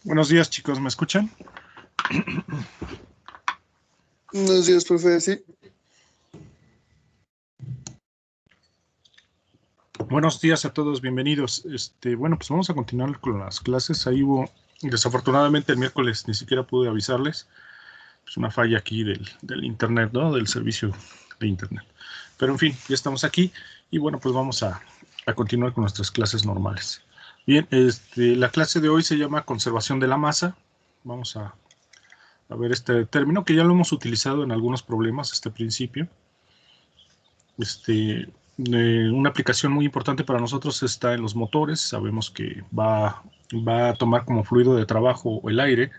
Buenos días, chicos, ¿me escuchan? Buenos días, profe. Sí, Buenos días a todos, bienvenidos. Bueno, pues vamos a continuar con las clases. Ahí hubo, desafortunadamente, el miércoles ni siquiera pude avisarles. Es una falla aquí del internet, ¿no? Del servicio de internet. Pero en fin, ya estamos aquí y bueno, pues vamos a continuar con nuestras clases normales. Bien, la clase de hoy se llama conservación de la masa. Vamos a ver este término que ya lo hemos utilizado en algunos problemas, este principio. Una aplicación muy importante para nosotros está en los motores. Sabemos que va a tomar como fluido de trabajo el aire.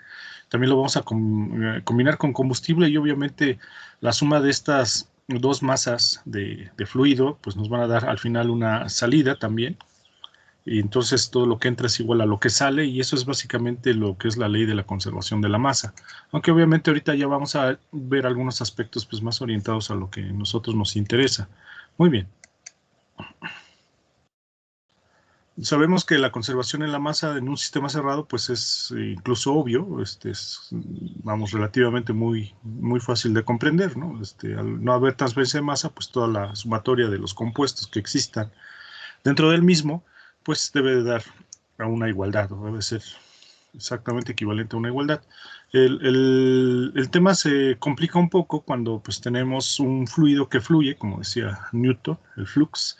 También lo vamos a combinar con combustible y obviamente la suma de estas dos masas de fluido pues nos van a dar al final una salida también. Y entonces todo lo que entra es igual a lo que sale y eso es básicamente lo que es la ley de la conservación de la masa. Aunque obviamente ahorita ya vamos a ver algunos aspectos pues más orientados a lo que a nosotros nos interesa. Muy bien. Sabemos que la conservación en la masa en un sistema cerrado pues es incluso obvio, vamos, relativamente muy fácil de comprender, ¿no? Al no haber transferencia de masa, pues toda la sumatoria de los compuestos que existan dentro del mismo, pues debe de dar a una igualdad, o debe ser exactamente equivalente a una igualdad. El tema se complica un poco cuando pues tenemos un fluido que fluye, como decía Newton, el flux,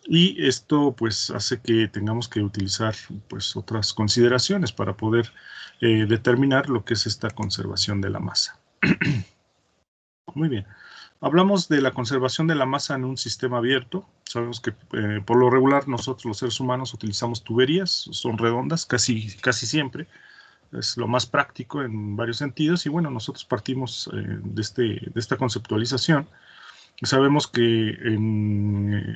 y esto pues hace que tengamos que utilizar pues otras consideraciones para poder determinar lo que es esta conservación de la masa. Muy bien. Hablamos de la conservación de la masa en un sistema abierto. Sabemos que por lo regular nosotros los seres humanos utilizamos tuberías, son redondas casi siempre. Es lo más práctico en varios sentidos y bueno, nosotros partimos de esta conceptualización. Sabemos que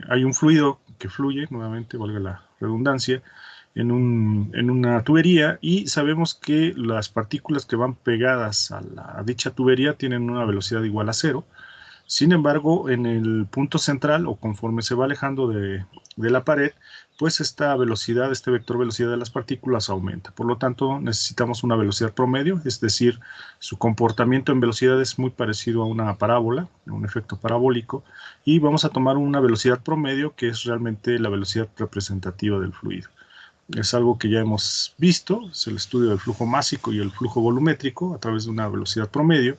hay un fluido que fluye, nuevamente, valga la redundancia, en una tubería y sabemos que las partículas que van pegadas a dicha tubería tienen una velocidad igual a cero. Sin embargo, en el punto central o conforme se va alejando de la pared, pues esta velocidad, este vector velocidad de las partículas aumenta. Por lo tanto, necesitamos una velocidad promedio, es decir, su comportamiento en velocidad es muy parecido a una parábola, a un efecto parabólico, y vamos a tomar una velocidad promedio que es realmente la velocidad representativa del fluido. Es algo que ya hemos visto, es el estudio del flujo másico y el flujo volumétrico a través de una velocidad promedio.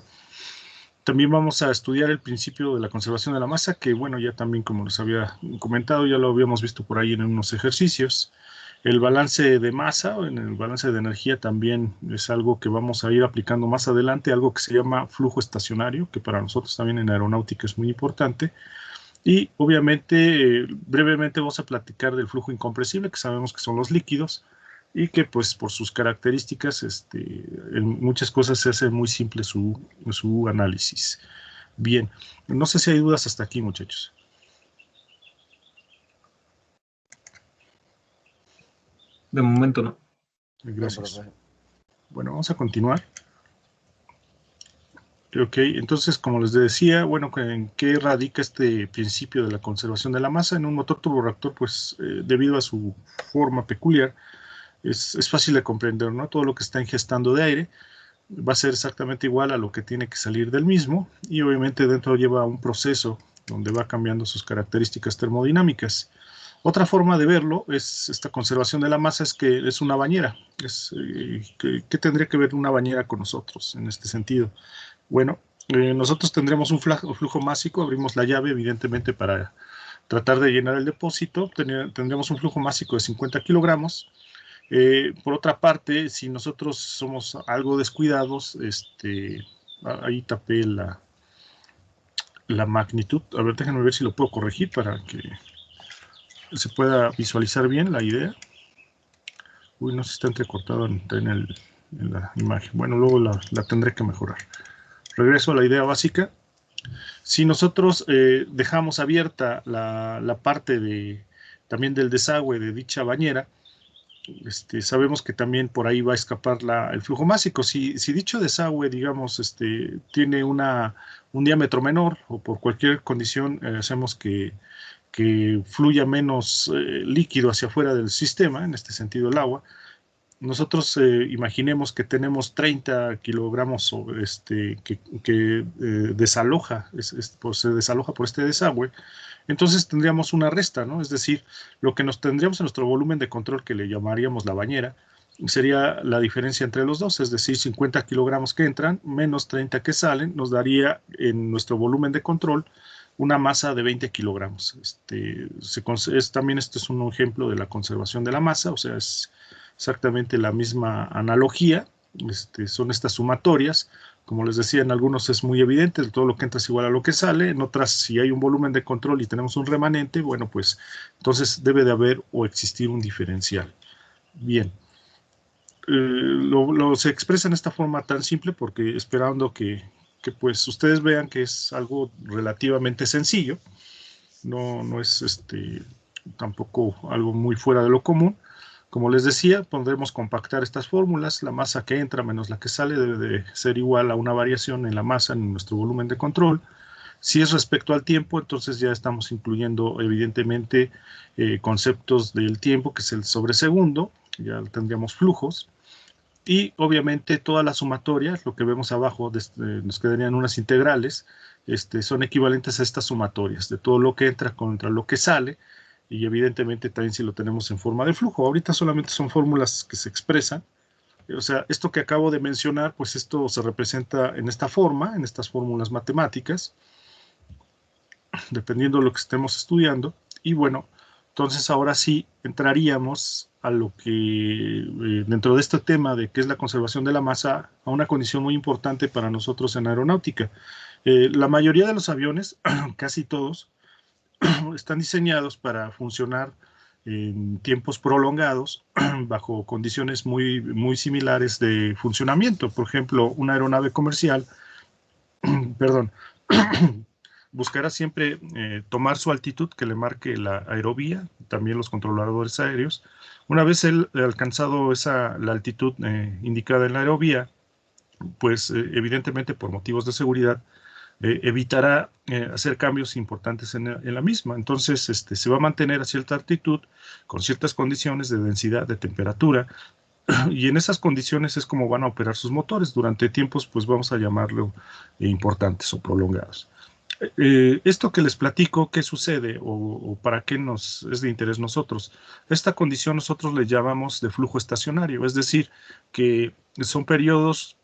También vamos a estudiar el principio de la conservación de la masa, que bueno, ya también como les había comentado, ya lo habíamos visto por ahí en unos ejercicios. El balance de masa, en el balance de energía también es algo que vamos a ir aplicando más adelante, algo que se llama flujo estacionario, que para nosotros también en aeronáutica es muy importante. Y obviamente, brevemente vamos a platicar del flujo incompresible, que sabemos que son los líquidos, y que pues por sus características, en muchas cosas se hace muy simple su análisis. Bien, no sé si hay dudas hasta aquí, muchachos. De momento no. Gracias. Bueno, vamos a continuar. Ok, entonces, como les decía, bueno, ¿en qué radica este principio de la conservación de la masa? En un motor turborreactor, pues, debido a su forma peculiar, es fácil de comprender, ¿no? Todo lo que está ingestando de aire va a ser exactamente igual a lo que tiene que salir del mismo y obviamente dentro lleva un proceso donde va cambiando sus características termodinámicas. Otra forma de verlo es esta conservación de la masa, es que es una bañera. ¿Qué tendría que ver una bañera con nosotros en este sentido? Bueno, nosotros tendremos un flujo másico, abrimos la llave evidentemente para tratar de llenar el depósito, tendremos un flujo másico de 50 kilogramos. Por otra parte, si nosotros somos algo descuidados, ahí tapé la magnitud. A ver, déjenme ver si lo puedo corregir para que se pueda visualizar bien la idea. Uy, no se está entrecortado en la imagen. Bueno, luego la tendré que mejorar. Regreso a la idea básica. Si nosotros dejamos abierta la parte también del desagüe de dicha bañera, sabemos que también por ahí va a escapar el flujo másico. Si dicho desagüe, digamos, tiene un diámetro menor o por cualquier condición hacemos que fluya menos líquido hacia afuera del sistema, en este sentido el agua, nosotros imaginemos que tenemos 30 kilogramos que desaloja, pues, se desaloja por este desagüe, entonces tendríamos una resta, ¿no? Es decir, lo que nos tendríamos en nuestro volumen de control, que le llamaríamos la bañera, sería la diferencia entre los dos, es decir, 50 kilogramos que entran menos 30 que salen, nos daría en nuestro volumen de control una masa de 20 kilogramos. También esto es un ejemplo de la conservación de la masa, o sea, es exactamente la misma analogía, son estas sumatorias. Como les decía, en algunos es muy evidente, todo lo que entra es igual a lo que sale, en otras, si hay un volumen de control y tenemos un remanente, bueno, pues entonces debe de haber o existir un diferencial. Bien, se expresa en esta forma tan simple porque esperando que pues ustedes vean que es algo relativamente sencillo, no es tampoco algo muy fuera de lo común. Como les decía, podremos compactar estas fórmulas. La masa que entra menos la que sale debe de ser igual a una variación en la masa en nuestro volumen de control. Si es respecto al tiempo, entonces ya estamos incluyendo evidentemente conceptos del tiempo, que es el sobre segundo, ya tendríamos flujos. Y obviamente todas las sumatorias, lo que vemos abajo, nos quedarían unas integrales, son equivalentes a estas sumatorias, de todo lo que entra contra lo que sale, y evidentemente también si lo tenemos en forma de flujo. Ahorita solamente son fórmulas que se expresan, o sea, esto que acabo de mencionar, pues esto se representa en esta forma, en estas fórmulas matemáticas, dependiendo de lo que estemos estudiando, y bueno, entonces ahora sí entraríamos a lo que dentro de este tema de qué es la conservación de la masa, a una condición muy importante para nosotros en aeronáutica. La mayoría de los aviones, casi todos, están diseñados para funcionar en tiempos prolongados bajo condiciones muy similares de funcionamiento. Por ejemplo, una aeronave comercial, perdón, buscará siempre tomar su altitud que le marque la aerovía, también los controladores aéreos. Una vez él alcanzado la altitud indicada en la aerovía, pues evidentemente por motivos de seguridad, evitará hacer cambios importantes en la misma. Entonces, se va a mantener a cierta altitud, con ciertas condiciones de densidad, de temperatura, y en esas condiciones es como van a operar sus motores durante tiempos, pues vamos a llamarlo importantes o prolongados. Esto que les platico, ¿qué sucede o para qué nos es de interés nosotros? Esta condición nosotros le llamamos de flujo estacionario, es decir, que son periodos,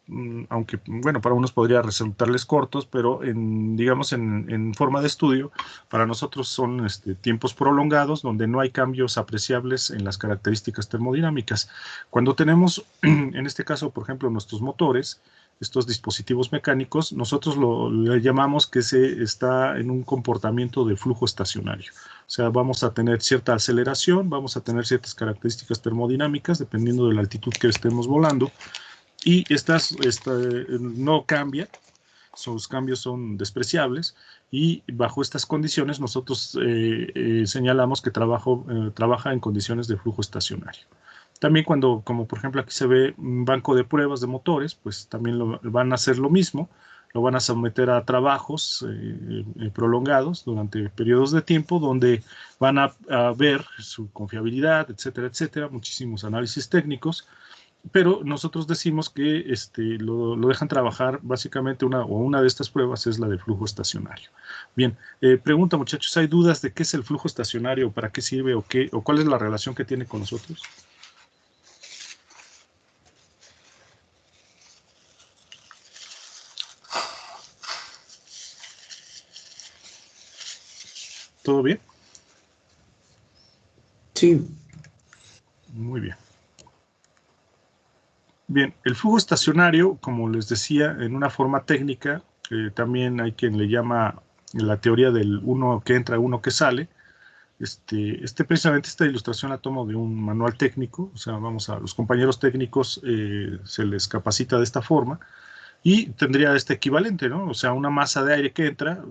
aunque, bueno, para unos podría resultarles cortos, pero digamos en forma de estudio, para nosotros son tiempos prolongados donde no hay cambios apreciables en las características termodinámicas. Cuando tenemos, en este caso, por ejemplo, nuestros motores, estos dispositivos mecánicos, nosotros le llamamos que se está en un comportamiento de flujo estacionario. O sea, vamos a tener cierta aceleración, vamos a tener ciertas características termodinámicas dependiendo de la altitud que estemos volando, y estas no cambian, sus cambios son despreciables, y bajo estas condiciones nosotros señalamos que trabaja en condiciones de flujo estacionario. También como por ejemplo aquí se ve un banco de pruebas de motores, pues también van a hacer lo mismo, lo van a someter a trabajos prolongados durante periodos de tiempo donde van a ver su confiabilidad, etcétera, etcétera, muchísimos análisis técnicos, pero nosotros decimos que lo dejan trabajar básicamente una de estas pruebas es la de flujo estacionario. Bien, pregunta muchachos, ¿hay dudas de qué es el flujo estacionario, para qué sirve o cuál es la relación que tiene con nosotros? ¿Todo bien? Sí, Muy bien. Bien, el flujo estacionario, como les decía, en una forma técnica, también hay quien le llama la teoría del uno que entra, uno que sale. Precisamente esta ilustración la tomo de un manual técnico, o sea, a los compañeros técnicos se les capacita de esta forma, y tendría este equivalente, ¿no? O sea, una masa de aire que entra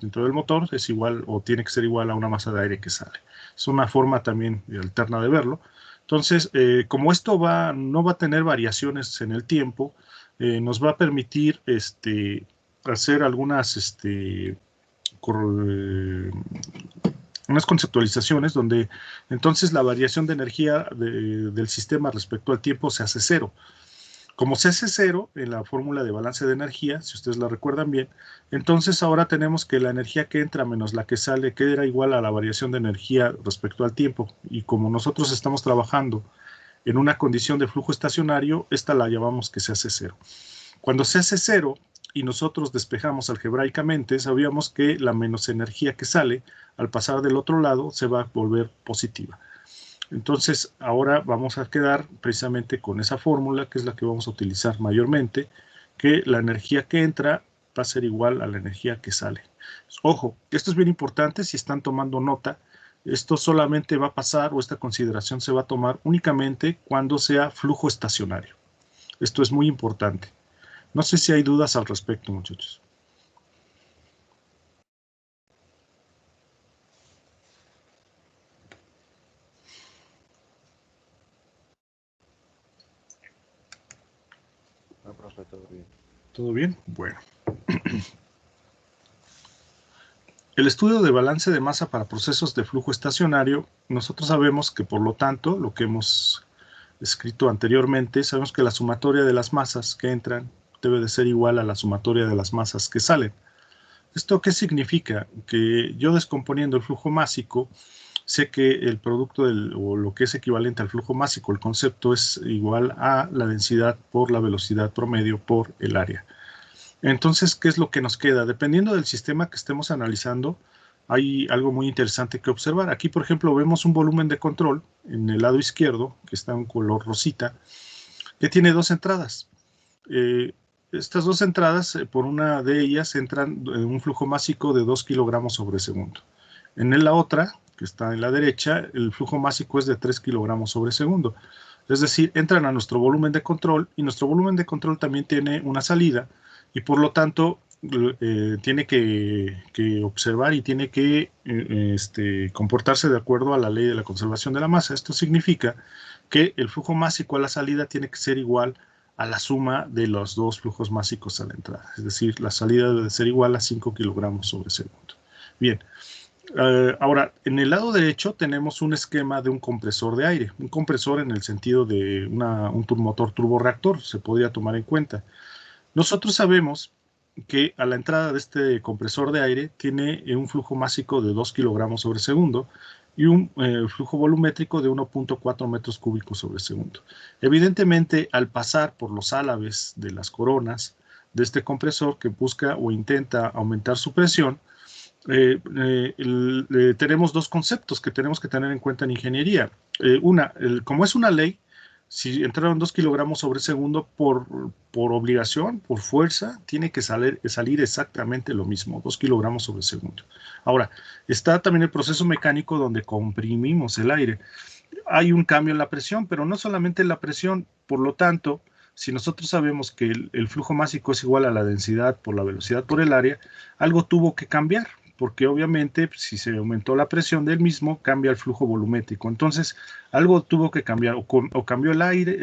dentro del motor es igual o tiene que ser igual a una masa de aire que sale. Es una forma también alterna de verlo. Entonces, como esto no va a tener variaciones en el tiempo, nos va a permitir hacer algunas unas conceptualizaciones donde entonces la variación de energía del sistema respecto al tiempo se hace cero. Como se hace cero en la fórmula de balance de energía, si ustedes la recuerdan bien, entonces ahora tenemos que la energía que entra menos la que sale queda igual a la variación de energía respecto al tiempo. Y como nosotros estamos trabajando en una condición de flujo estacionario, esta la llamamos que se hace cero. Cuando se hace cero y nosotros despejamos algebraicamente, sabíamos que la menos energía que sale al pasar del otro lado se va a volver positiva. Entonces, ahora vamos a quedar precisamente con esa fórmula, que es la que vamos a utilizar mayormente, que la energía que entra va a ser igual a la energía que sale. Ojo, esto es bien importante si están tomando nota. Esto solamente va a pasar, o esta consideración se va a tomar únicamente cuando sea flujo estacionario. Esto es muy importante. No sé si hay dudas al respecto, muchachos. No, profe, todo bien. ¿Todo bien? Bueno. El estudio de balance de masa para procesos de flujo estacionario, nosotros sabemos que, por lo tanto, lo que hemos escrito anteriormente, sabemos que la sumatoria de las masas que entran debe de ser igual a la sumatoria de las masas que salen. ¿Esto qué significa? Que yo, descomponiendo el flujo másico, sé que el producto o lo que es equivalente al flujo másico, el concepto es igual a la densidad por la velocidad promedio por el área. Entonces, ¿qué es lo que nos queda? Dependiendo del sistema que estemos analizando, hay algo muy interesante que observar. Aquí, por ejemplo, vemos un volumen de control en el lado izquierdo, que está en color rosita, que tiene dos entradas. Estas dos entradas, por una de ellas, entran un flujo másico de 2 kilogramos sobre segundo. En la otra, que está en la derecha, el flujo másico es de 3 kilogramos sobre segundo. Es decir, entran a nuestro volumen de control, y nuestro volumen de control también tiene una salida, y por lo tanto tiene que observar y tiene que comportarse de acuerdo a la ley de la conservación de la masa. Esto significa que el flujo másico a la salida tiene que ser igual a la suma de los dos flujos másicos a la entrada. Es decir, la salida debe ser igual a 5 kilogramos sobre segundo. Bien. Ahora, en el lado derecho tenemos un esquema de un compresor de aire. Un compresor en el sentido de un motor turborreactor, se podría tomar en cuenta. Nosotros sabemos que a la entrada de este compresor de aire tiene un flujo másico de 2 kilogramos sobre segundo y un flujo volumétrico de 1.4 metros cúbicos sobre segundo. Evidentemente, al pasar por los álabes de las coronas de este compresor, que busca o intenta aumentar su presión, tenemos dos conceptos que tenemos que tener en cuenta en ingeniería. Como es una ley, si entraron 2 kilogramos sobre segundo, por obligación, por fuerza, tiene que salir exactamente lo mismo, 2 kilogramos sobre segundo. Ahora, está también el proceso mecánico donde comprimimos el aire. Hay un cambio en la presión, pero no solamente en la presión. Por lo tanto, si nosotros sabemos que el flujo másico es igual a la densidad por la velocidad por el área, algo tuvo que cambiar, porque obviamente si se aumentó la presión del mismo, cambia el flujo volumétrico. Entonces, algo tuvo que cambiar, o cambió el aire,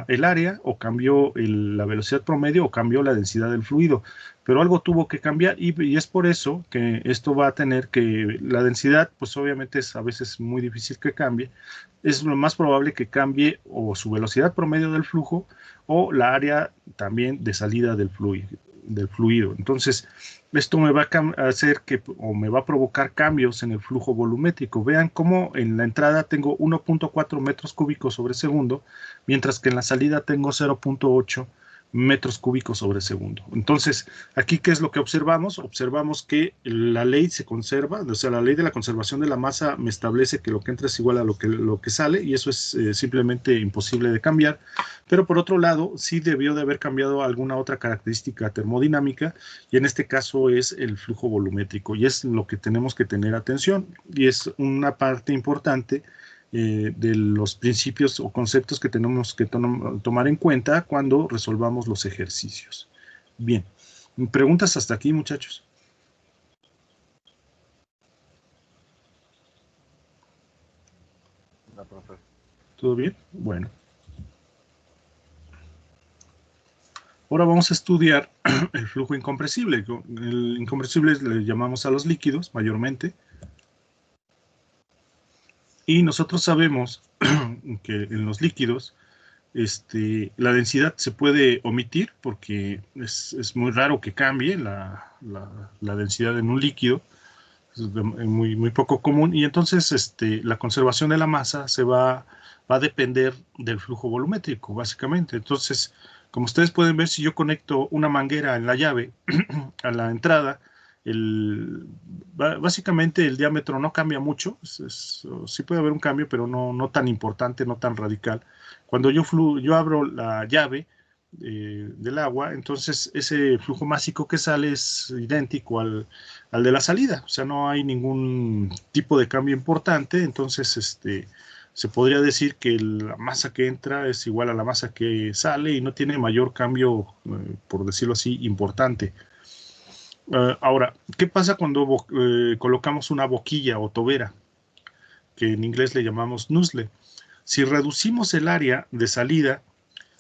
el área, o cambió la velocidad promedio, o cambió la densidad del fluido. Pero algo tuvo que cambiar, y es por eso que esto va a tener que, la densidad, pues obviamente es a veces muy difícil que cambie. Es lo más probable que cambie o su velocidad promedio del flujo, o la área también de salida del fluido. Entonces, esto me va a hacer o me va a provocar cambios en el flujo volumétrico. Vean cómo en la entrada tengo 1.4 metros cúbicos sobre segundo, mientras que en la salida tengo 0.8 metros cúbicos sobre segundo. Entonces, aquí, ¿qué es lo que observamos? Observamos que la ley se conserva, o sea, la ley de la conservación de la masa me establece que lo que entra es igual a lo que sale, y eso es simplemente imposible de cambiar. Pero por otro lado, sí debió de haber cambiado alguna otra característica termodinámica, y en este caso es el flujo volumétrico, y es lo que tenemos que tener atención, y es una parte importante de los principios o conceptos que tenemos que tomar en cuenta cuando resolvamos los ejercicios. Bien, ¿preguntas hasta aquí, muchachos? No, profe. ¿Todo bien? Bueno. Ahora vamos a estudiar el flujo incompresible. El incompresible le llamamos a los líquidos, mayormente. Y nosotros sabemos que en los líquidos la densidad se puede omitir porque es muy raro que cambie la densidad en un líquido, muy, muy poco común, y entonces la conservación de la masa va a depender del flujo volumétrico, básicamente. Entonces, como ustedes pueden ver, si yo conecto una manguera en la llave a la entrada, básicamente el diámetro no cambia mucho, sí puede haber un cambio, pero no tan importante, no tan radical. Cuando yo abro la llave del agua, entonces ese flujo másico que sale es idéntico al de la salida, o sea, no hay ningún tipo de cambio importante, entonces se podría decir que la masa que entra es igual a la masa que sale y no tiene mayor cambio, por decirlo así, importante. Ahora, ¿qué pasa cuando colocamos una boquilla o tobera, que en inglés le llamamos nozzle? Si reducimos el área de salida,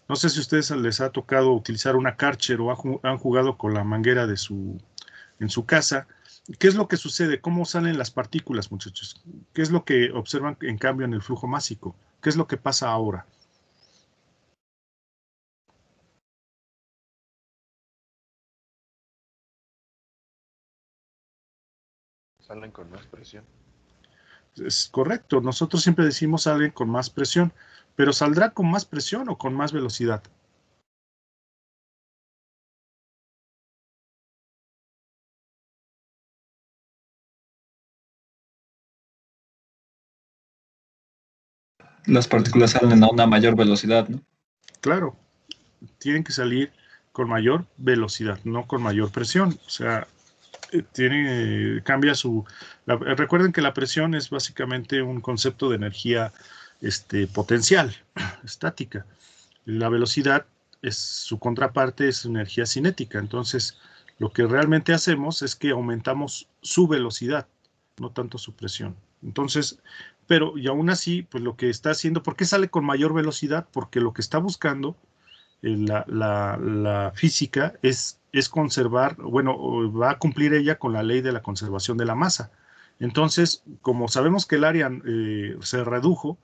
no sé si a ustedes les ha tocado utilizar una Karcher o han jugado con la manguera en su casa. ¿Qué es lo que sucede? ¿Cómo salen las partículas, muchachos? ¿Qué es lo que observan en cambio en el flujo másico? ¿Qué es lo que pasa ahora? Salen con más presión. Es correcto, nosotros siempre decimos salen con más presión, pero ¿saldrá con más presión o con más velocidad? Las partículas salen a una mayor velocidad, ¿no? Claro, tienen que salir con mayor velocidad, no con mayor presión. O sea, cambia recuerden que la presión es básicamente un concepto de energía potencial, estática. La velocidad su contraparte es energía cinética. Entonces, lo que realmente hacemos es que aumentamos su velocidad, no tanto su presión. Entonces, pero y aún así, pues lo que está haciendo, ¿por qué sale con mayor velocidad? Porque lo que está buscando la física es conservar, bueno, va a cumplir ella con la ley de la conservación de la masa. Entonces, como sabemos que el área se redujo,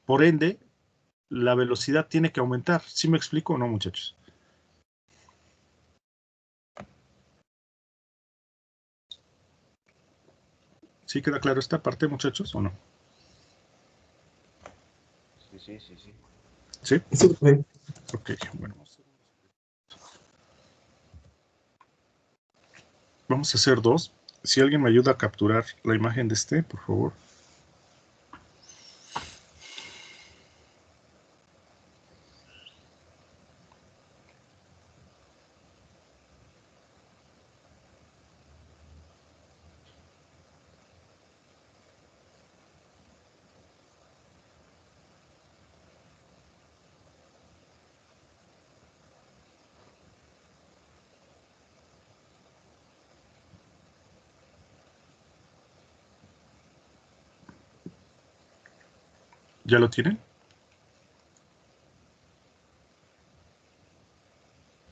por ende, la velocidad tiene que aumentar. ¿Sí me explico o no, muchachos? ¿Sí queda claro esta parte, muchachos, o no? Sí. ¿Sí? Sí. Ok, bueno. Vamos a hacer dos. Si alguien me ayuda a capturar la imagen de por favor. ¿Ya lo tienen?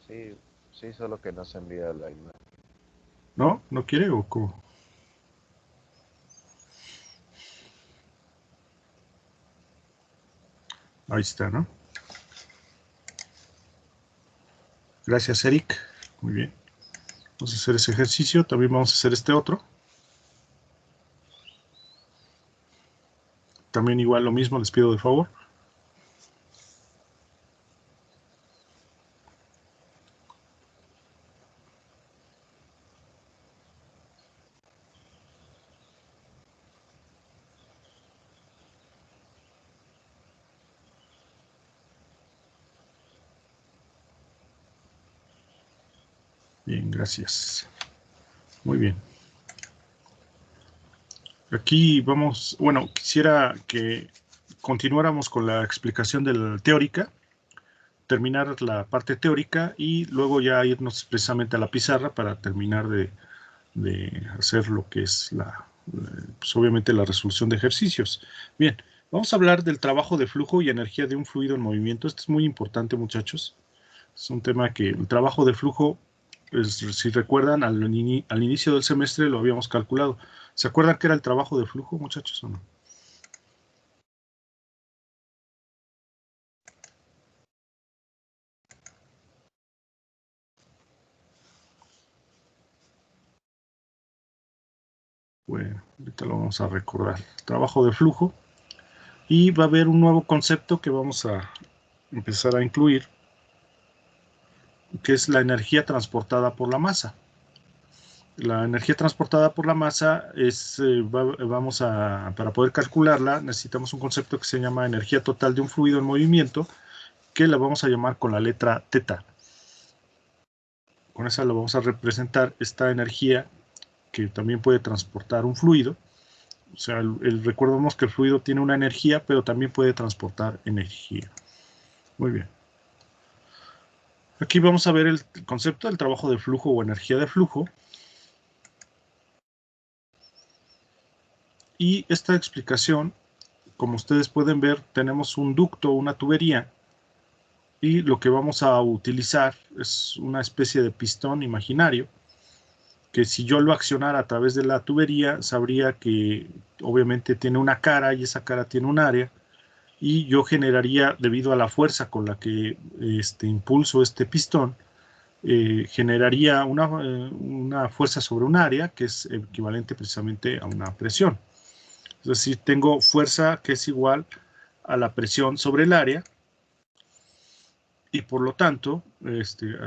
Sí, solo que no se envía la imagen. ¿No? ¿No quiere o cómo? Ahí está, ¿no? Gracias, Eric. Muy bien. Vamos a hacer ese ejercicio. También vamos a hacer este otro. También igual lo mismo, les pido de favor. Bien, gracias. Muy bien. Aquí vamos, bueno, quisiera que continuáramos con la explicación de la teórica, terminar la parte teórica y luego ya irnos precisamente a la pizarra para terminar de hacer lo que es pues obviamente la resolución de ejercicios. Bien, vamos a hablar del trabajo de flujo y energía de un fluido en movimiento. Esto es muy importante, muchachos. Es un tema que el trabajo de flujo, si recuerdan, al inicio del semestre lo habíamos calculado. ¿Se acuerdan qué era el trabajo de flujo, muchachos, o no? Bueno, ahorita lo vamos a recordar. Trabajo de flujo. Y va a haber un nuevo concepto que vamos a empezar a incluir, que es la energía transportada por la masa. La energía transportada por la masa es, para poder calcularla, necesitamos un concepto que se llama energía total de un fluido en movimiento, que la vamos a llamar con la letra teta. Con esa lo vamos a representar esta energía que también puede transportar un fluido. O sea, recordemos que el fluido tiene una energía, pero también puede transportar energía. Muy bien. Aquí vamos a ver el concepto del trabajo de flujo o energía de flujo. Y esta explicación, como ustedes pueden ver, tenemos un ducto, una tubería, y lo que vamos a utilizar es una especie de pistón imaginario, que si yo lo accionara a través de la tubería, sabría que obviamente tiene una cara y esa cara tiene un área, y yo generaría, debido a la fuerza con la que impulso este pistón, generaría una fuerza sobre un área que es equivalente precisamente a una presión. Es decir, tengo fuerza que es igual a la presión sobre el área, y por lo tanto,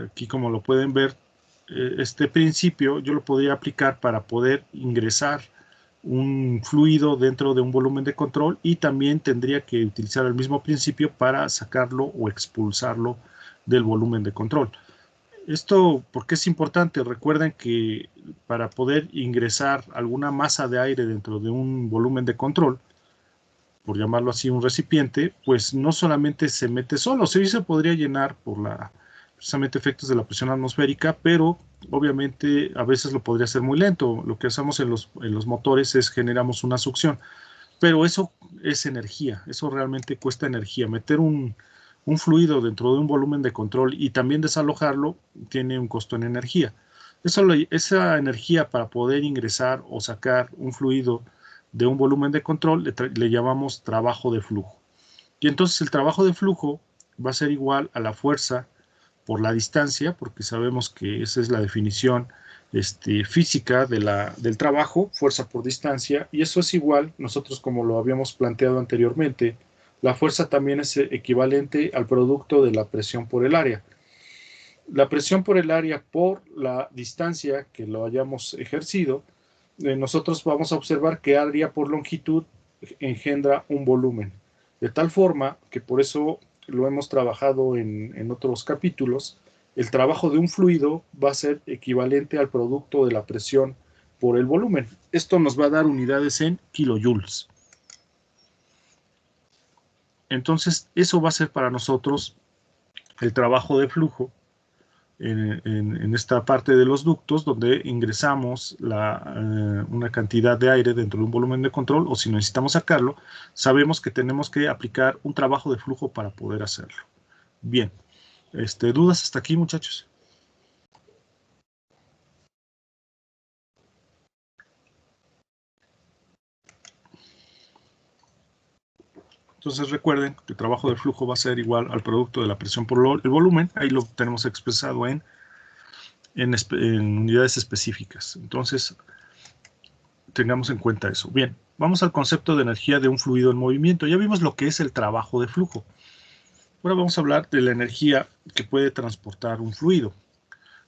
aquí como lo pueden ver, este principio yo lo podría aplicar para poder ingresar un fluido dentro de un volumen de control, y también tendría que utilizar el mismo principio para sacarlo o expulsarlo del volumen de control. Esto, ¿por qué es importante? Recuerden que para poder ingresar alguna masa de aire dentro de un volumen de control, por llamarlo así, un recipiente, pues no solamente se mete solo, sí se podría llenar por precisamente efectos de la presión atmosférica, pero obviamente a veces lo podría hacer muy lento. Lo que hacemos en los motores es generamos una succión, pero eso es energía, eso realmente cuesta energía. Meter un fluido dentro de un volumen de control y también desalojarlo tiene un costo en energía. Esa energía para poder ingresar o sacar un fluido de un volumen de control le llamamos trabajo de flujo. Y entonces el trabajo de flujo va a ser igual a la fuerza por la distancia, porque sabemos que esa es la definición física del trabajo, fuerza por distancia, y eso es igual, nosotros como lo habíamos planteado anteriormente, la fuerza también es equivalente al producto de la presión por el área. La presión por el área por la distancia que lo hayamos ejercido, nosotros vamos a observar que área por longitud engendra un volumen, de tal forma que por eso lo hemos trabajado en otros capítulos. El trabajo de un fluido va a ser equivalente al producto de la presión por el volumen. Esto nos va a dar unidades en kilojoules. Entonces, eso va a ser para nosotros el trabajo de flujo en esta parte de los ductos, donde ingresamos una cantidad de aire dentro de un volumen de control, o si necesitamos sacarlo, sabemos que tenemos que aplicar un trabajo de flujo para poder hacerlo. Bien, ¿dudas hasta aquí, muchachos? Entonces recuerden que el trabajo de flujo va a ser igual al producto de la presión por el volumen. Ahí lo tenemos expresado en unidades específicas. Entonces, tengamos en cuenta eso. Bien, vamos al concepto de energía de un fluido en movimiento. Ya vimos lo que es el trabajo de flujo. Ahora vamos a hablar de la energía que puede transportar un fluido.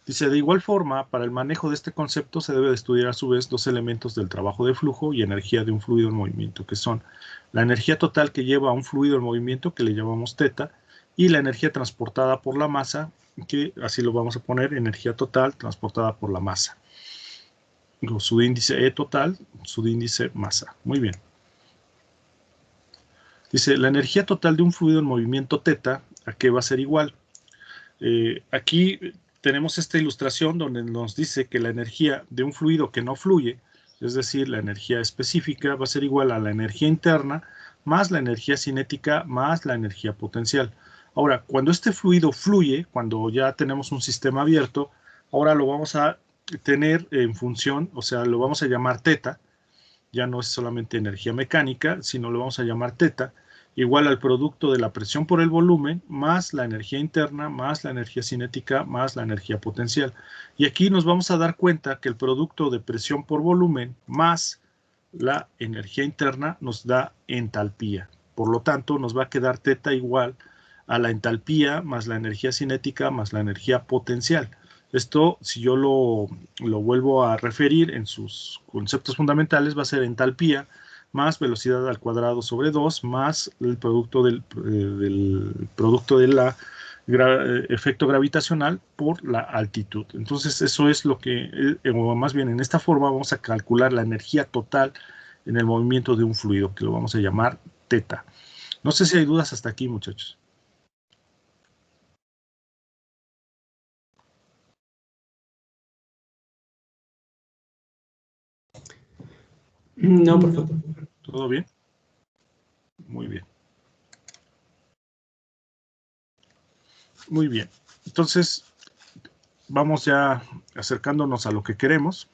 Dice, de igual forma, para el manejo de este concepto se debe de estudiar a su vez dos elementos del trabajo de flujo y energía de un fluido en movimiento, que son la energía total que lleva a un fluido en movimiento, que le llamamos teta, y la energía transportada por la masa, que así lo vamos a poner, energía total transportada por la masa. Su índice E total, su índice masa. Muy bien. Dice, la energía total de un fluido en movimiento teta, ¿a qué va a ser igual? Aquí tenemos esta ilustración donde nos dice que la energía de un fluido que no fluye, es decir, la energía específica, va a ser igual a la energía interna más la energía cinética más la energía potencial. Ahora, cuando este fluido fluye, cuando ya tenemos un sistema abierto, ahora lo vamos a tener en función, o sea, lo vamos a llamar teta, ya no es solamente energía mecánica, sino lo vamos a llamar teta, igual al producto de la presión por el volumen, más la energía interna, más la energía cinética, más la energía potencial. Y aquí nos vamos a dar cuenta que el producto de presión por volumen, más la energía interna nos da entalpía. Por lo tanto, nos va a quedar θ igual a la entalpía más la energía cinética más la energía potencial. Esto, si yo lo vuelvo a referir en sus conceptos fundamentales, va a ser entalpía más velocidad al cuadrado sobre 2 más el producto del efecto gravitacional por la altitud. Entonces, eso es lo que, o más bien en esta forma, vamos a calcular la energía total en el movimiento de un fluido, que lo vamos a llamar θ. No sé si hay dudas hasta aquí, muchachos. No, perfecto. ¿Todo bien? Muy bien. Muy bien. Entonces, vamos ya acercándonos a lo que queremos.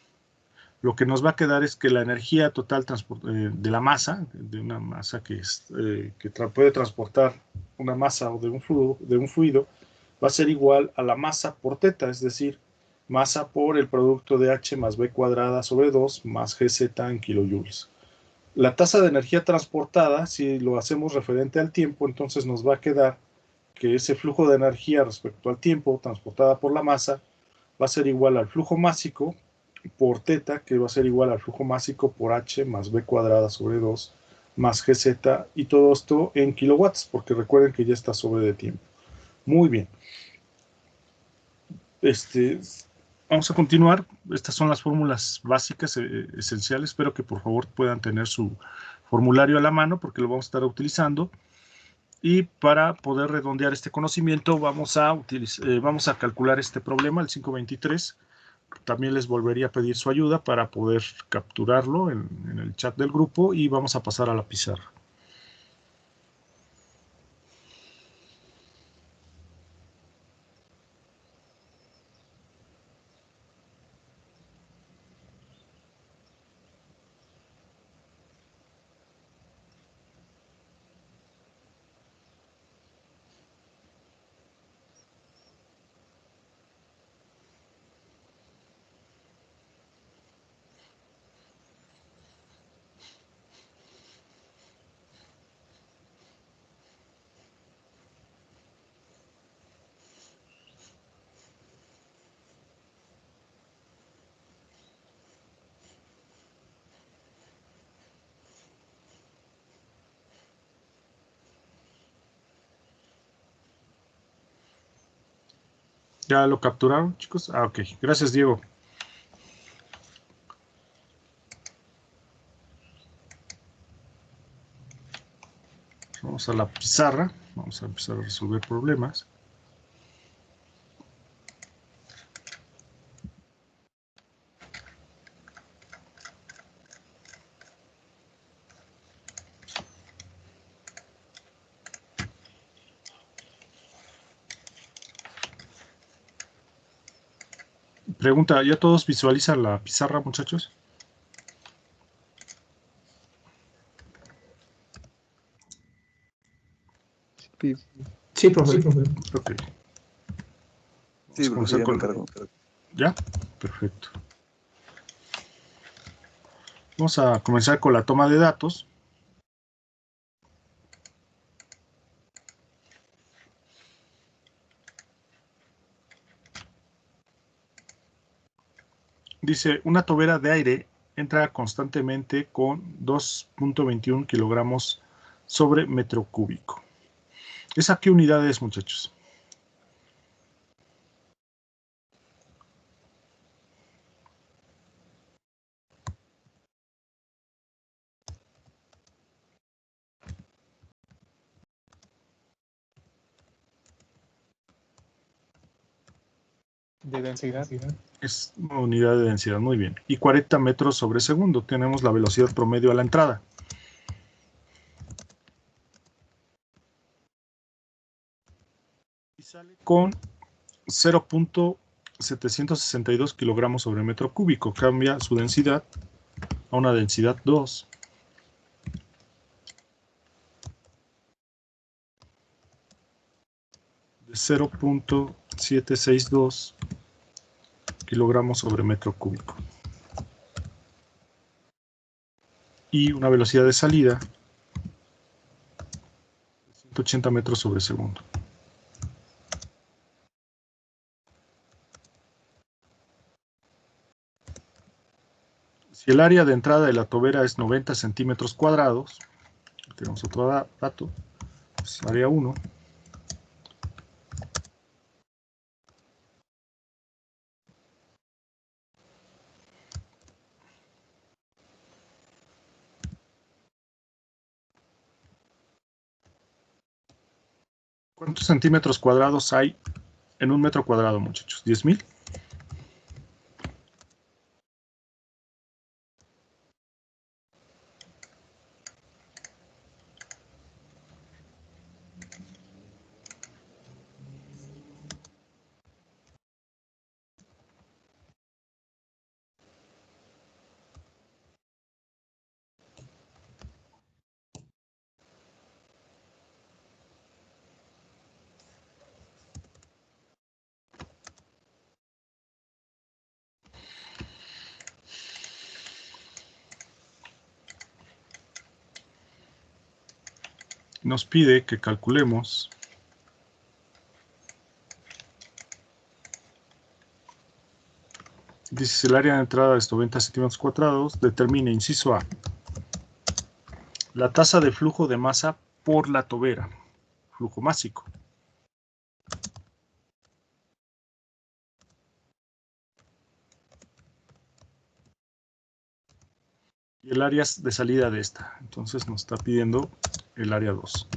Lo que nos va a quedar es que la energía total de la masa, de una masa que puede transportar una masa o de un fluido, va a ser igual a la masa por θ, es decir, masa por el producto de H más B cuadrada sobre 2 más GZ en kilojoules. La tasa de energía transportada, si lo hacemos referente al tiempo, entonces nos va a quedar que ese flujo de energía respecto al tiempo transportada por la masa va a ser igual al flujo másico por θ, que va a ser igual al flujo másico por H más B cuadrada sobre 2 más GZ, y todo esto en kilowatts, porque recuerden que ya está sobre de tiempo. Muy bien. Vamos a continuar. Estas son las fórmulas básicas esenciales. Espero que por favor puedan tener su formulario a la mano, porque lo vamos a estar utilizando. Y para poder redondear este conocimiento, vamos a calcular este problema, el 523. También les volvería a pedir su ayuda para poder capturarlo en el chat del grupo, y vamos a pasar a la pizarra. ¿Ya lo capturaron, chicos? Ah, ok. Gracias, Diego. Vamos a la pizarra. Vamos a empezar a resolver problemas. Pregunta, ¿ya todos visualizan la pizarra, muchachos? Sí, Sí, profe. Ok. sí, Vamos profe, a ya me comenzar encargo. ¿Ya? Perfecto. Vamos a comenzar con la toma de datos. Dice, una tobera de aire entra constantemente con 2.21 kilogramos sobre metro cúbico. ¿Esa qué unidad es, muchachos? De densidad. Es una unidad de densidad, muy bien. Y 40 metros sobre segundo. Tenemos la velocidad promedio a la entrada. Y sale con 0.762 kilogramos sobre metro cúbico. Cambia su densidad a una densidad 2. De 0.762 kilogramos sobre metro cúbico. y una velocidad de salida de 180 metros sobre segundo. Si el área de entrada de la tobera es 90 centímetros cuadrados, tenemos otro dato, pues área 1. ¿Cuántos centímetros cuadrados hay en un metro cuadrado, muchachos? ¿10,000? Nos pide que calculemos dice si el área de entrada es 90 centímetros cuadrados, determine, inciso A, la tasa de flujo de masa por la tobera, flujo másico. Y el área de salida de esta. Entonces nos está pidiendo el área 2.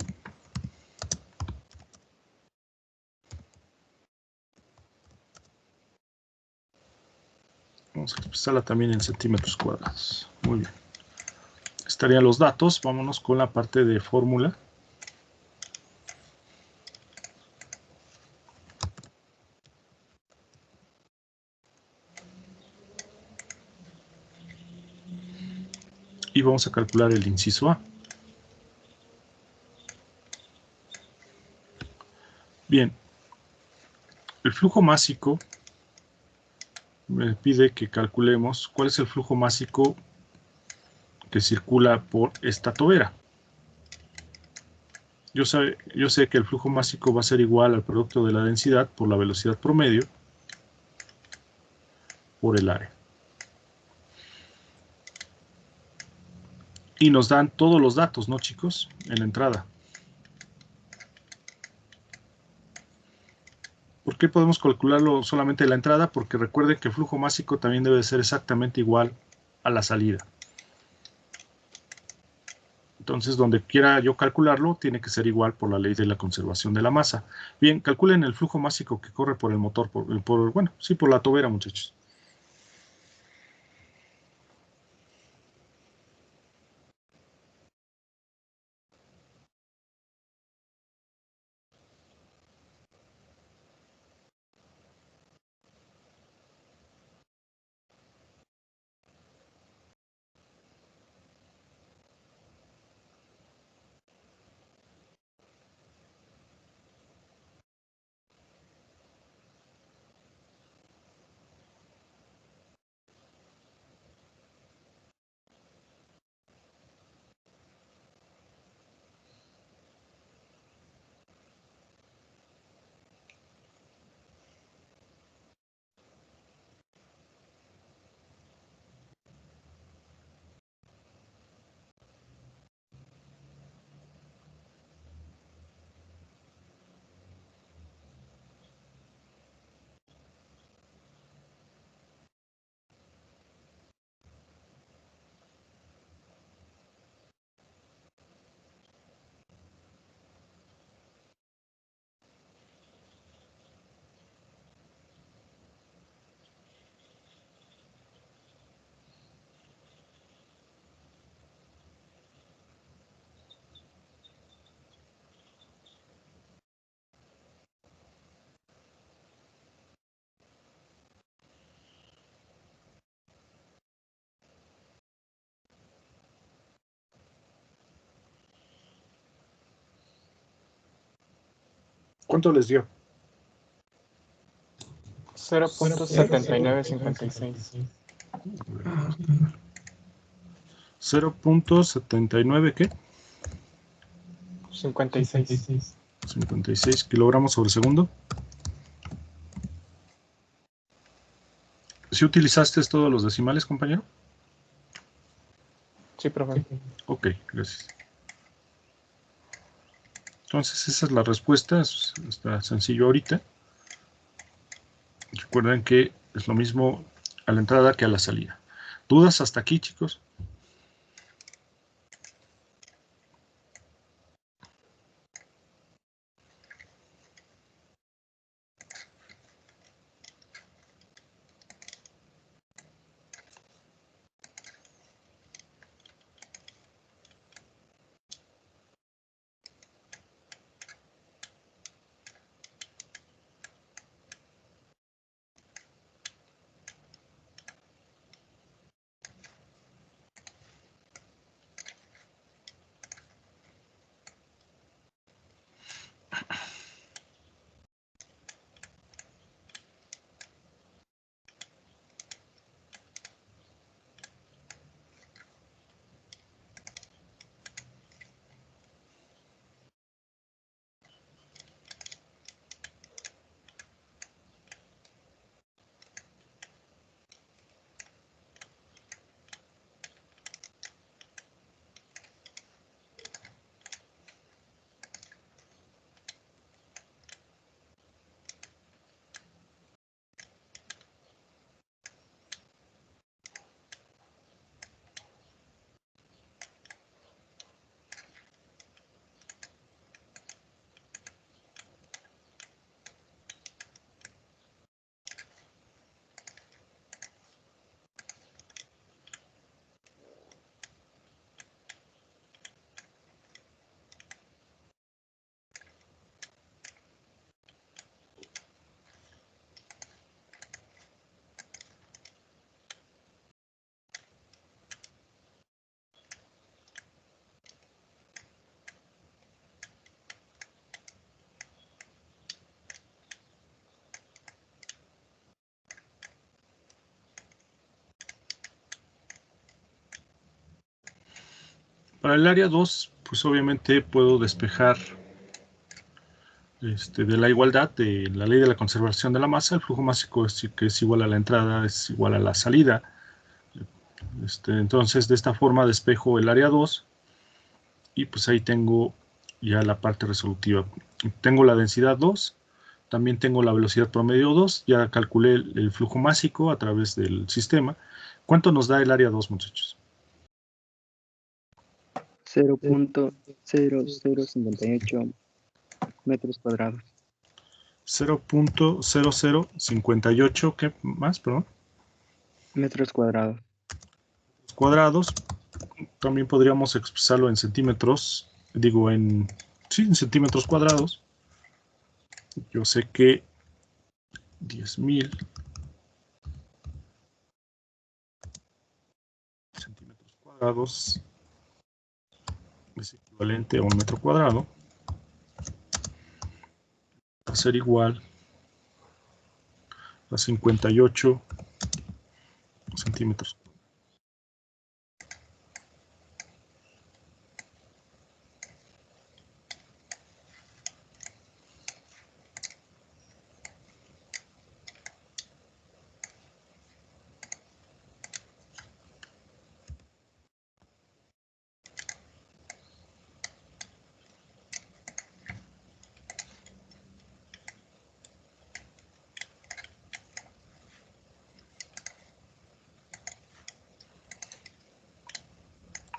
Vamos a expresarla también en centímetros cuadrados. Muy bien. Estarían los datos. Vámonos con la parte de fórmula. Y vamos a calcular el inciso A. Bien. El flujo másico me pide que calculemos cuál es el flujo másico que circula por esta tobera. Yo sé que el flujo másico va a ser igual al producto de la densidad por la velocidad promedio por el área. Y nos dan todos los datos, ¿no, chicos? En la entrada. ¿Por qué podemos calcularlo solamente en la entrada? Porque recuerden que el flujo másico también debe ser exactamente igual a la salida. Entonces, donde quiera yo calcularlo, tiene que ser igual por la ley de la conservación de la masa. Bien, calculen el flujo másico que corre por el motor, por la tobera, muchachos. ¿Cuánto les dio? 0.7956. 0.79, ¿qué? 56. 56 kilogramos sobre segundo. ¿Sí utilizaste todos los decimales, compañero? Sí, profe. Ok, gracias. Entonces, esa es la respuesta. Está sencillo ahorita. Recuerden que es lo mismo a la entrada que a la salida. ¿Dudas hasta aquí, chicos? Para el área 2, pues obviamente puedo despejar de la igualdad de la ley de la conservación de la masa. El flujo másico que es igual a la entrada es igual a la salida. Entonces, de esta forma despejo el área 2 y pues ahí tengo ya la parte resolutiva. Tengo la densidad 2, también tengo la velocidad promedio 2, ya calculé el flujo másico a través del sistema. ¿Cuánto nos da el área 2, muchachos? 0.0058 metros cuadrados. 0.0058, ¿qué más? Perdón. Metros cuadrados. Cuadrados. También podríamos expresarlo en centímetros, en centímetros cuadrados. Yo sé que 10.000 centímetros cuadrados es equivalente a un metro cuadrado. Va a ser igual a 58 centímetros.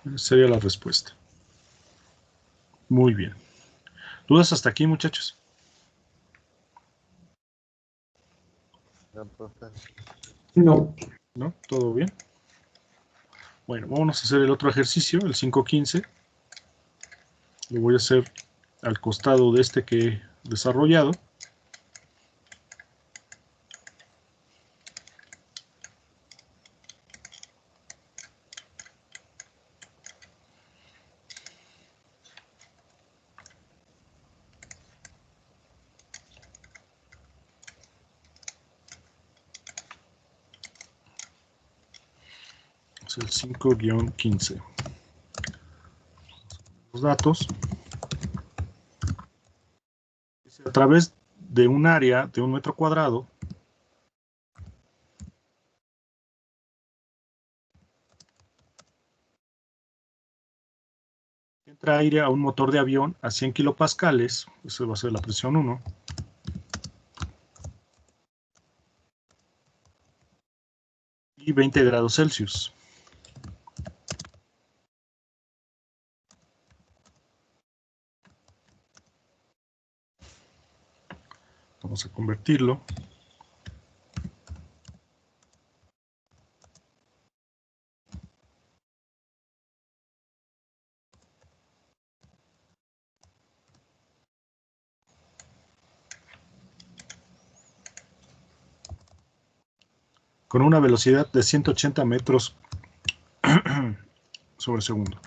Esa sería la respuesta. Muy bien. ¿Dudas hasta aquí, muchachos? No, profe. No. ¿No? ¿Todo bien? Bueno, vamos a hacer el otro ejercicio, el 5.15. Lo voy a hacer al costado de este que he desarrollado. Es el 5-15. Los datos. A través de un área de 1 metro cuadrado, entra aire a un motor de avión a 100 kilopascales, eso va a ser la presión 1, y 20 grados Celsius. Vamos a convertirlo. Con una velocidad de 180 metros sobre segundo.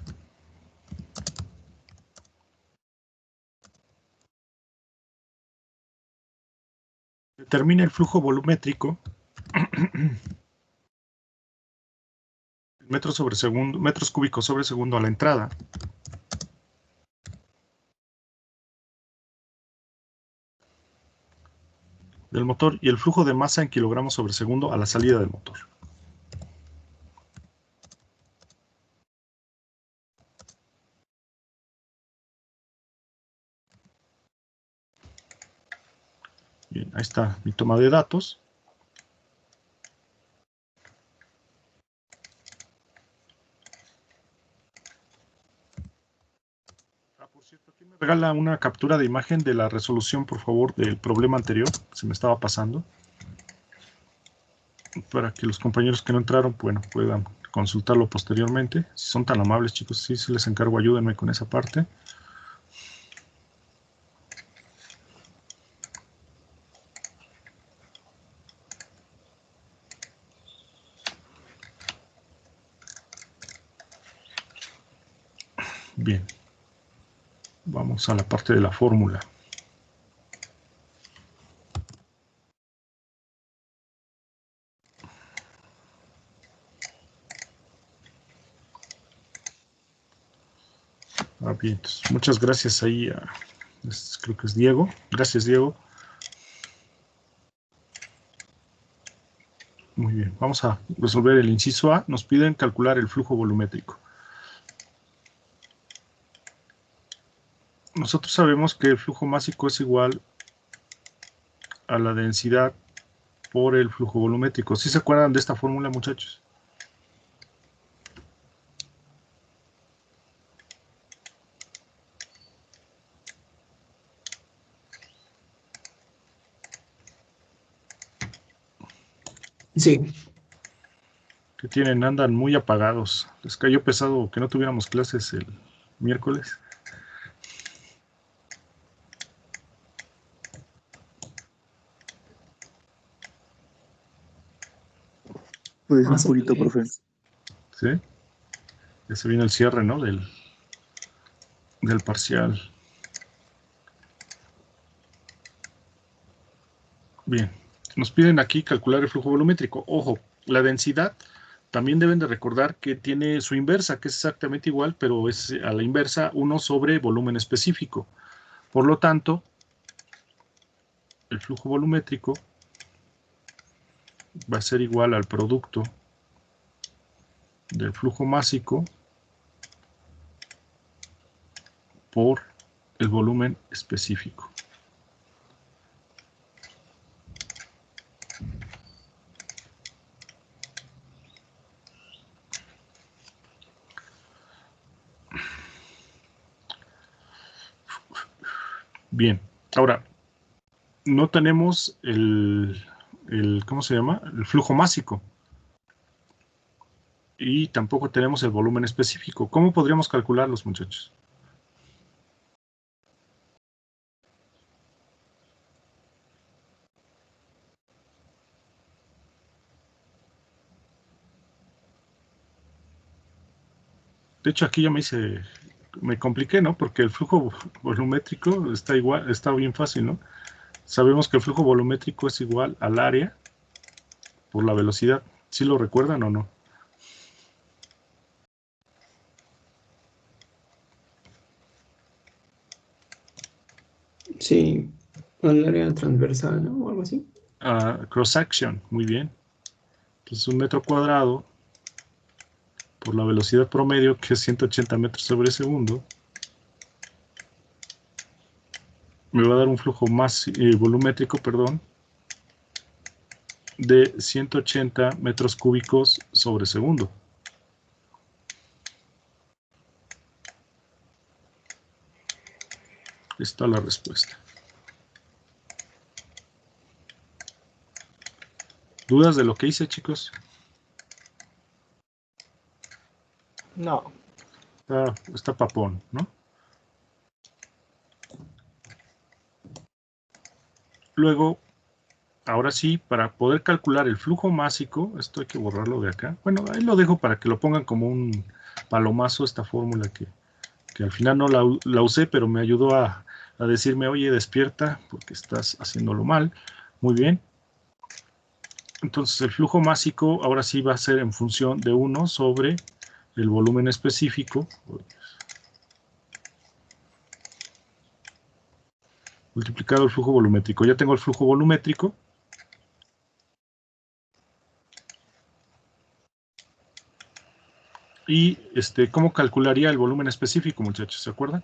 Determina el flujo volumétrico metros sobre segundo, metros cúbicos sobre segundo a la entrada. Del motor y el flujo de masa en kilogramos sobre segundo a la salida del motor. Bien, ahí está mi toma de datos. Por cierto, ¿quién me regala una captura de imagen de la resolución, por favor, del problema anterior? Se me estaba pasando. Para que los compañeros que no entraron, bueno, puedan consultarlo posteriormente. Si son tan amables, chicos, sí, sí les encargo, ayúdenme con esa parte. Bien. Vamos a la parte de la fórmula. Bien, entonces, muchas gracias ahí a, creo que es Diego. Gracias, Diego. Muy bien, vamos a resolver el inciso A. Nos piden calcular el flujo volumétrico. Nosotros sabemos que el flujo másico es igual a la densidad por el flujo volumétrico. ¿Sí se acuerdan de esta fórmula, muchachos? Sí. Que tienen, andan muy apagados. Les cayó pesado que no tuviéramos clases el miércoles. Pues un Más o poquito, menos. profe. ¿Sí? Ya se viene el cierre, ¿no? Del parcial. Bien. Nos piden aquí calcular el flujo volumétrico. Ojo, la densidad también deben de recordar que tiene su inversa, que es exactamente igual, pero es a la inversa 1 sobre volumen específico. Por lo tanto, el flujo volumétrico va a ser igual al producto del flujo másico por el volumen específico. Bien, ahora, no tenemos ¿cómo se llama? El flujo másico. Y tampoco tenemos el volumen específico. ¿Cómo podríamos calcularlos, muchachos? De hecho, aquí ya me compliqué, ¿no? Porque el flujo volumétrico está igual, está bien fácil, ¿no? Sabemos que el flujo volumétrico es igual al área por la velocidad. ¿Sí lo recuerdan o no? Sí, al área transversal, ¿no? O algo así. Cross section, muy bien. Entonces 1 metro cuadrado por la velocidad promedio, que es 180 metros sobre segundo, me va a dar un flujo más volumétrico, perdón, de 180 metros cúbicos sobre segundo. Esta es la respuesta. ¿Dudas de lo que hice, chicos? No. Está papón, ¿no? Luego, ahora sí, para poder calcular el flujo másico, esto hay que borrarlo de acá. Bueno, ahí lo dejo para que lo pongan como un palomazo, esta fórmula que al final no la usé, pero me ayudó a decirme, oye, despierta, porque estás haciéndolo mal. Muy bien. Entonces, el flujo másico ahora sí va a ser en función de 1 sobre el volumen específico, multiplicado el flujo volumétrico. Ya tengo el flujo volumétrico. Y ¿cómo calcularía el volumen específico, muchachos? ¿Se acuerdan?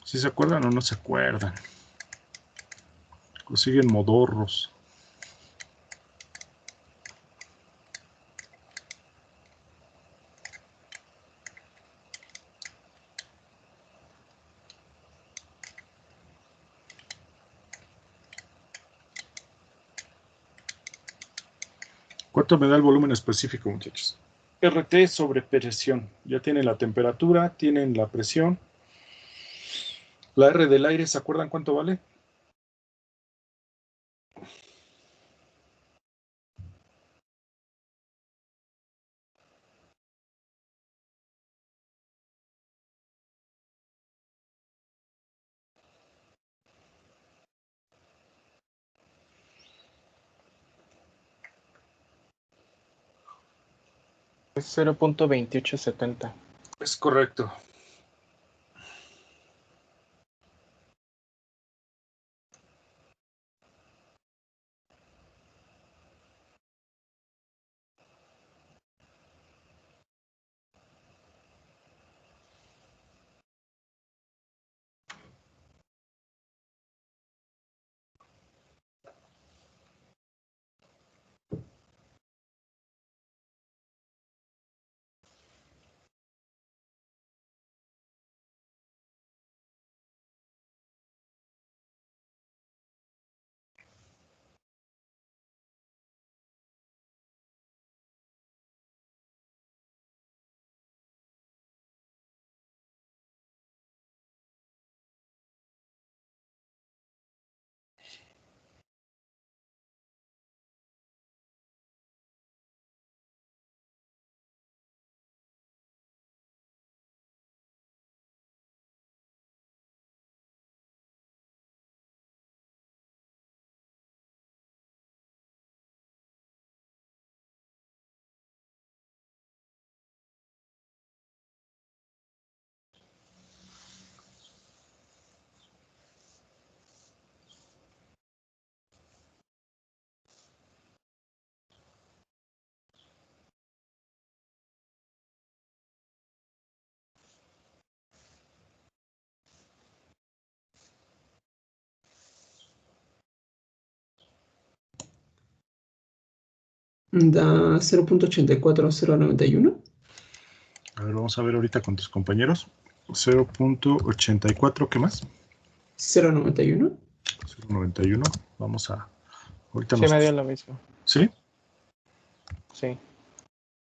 ¿Sí se acuerdan o no se acuerdan? O siguen modorros. ¿Cuánto me da el volumen específico, muchachos? RT sobre presión. Ya tienen la temperatura, tienen la presión. La R del aire, ¿se acuerdan cuánto vale? Es 0.2870. Es correcto. Da 0.84091. A ver, vamos a ver ahorita con tus compañeros. 0.84, ¿qué más? 091. 0.91. Vamos a... Ahorita Sí, nos... me dio lo mismo. ¿Sí? Sí.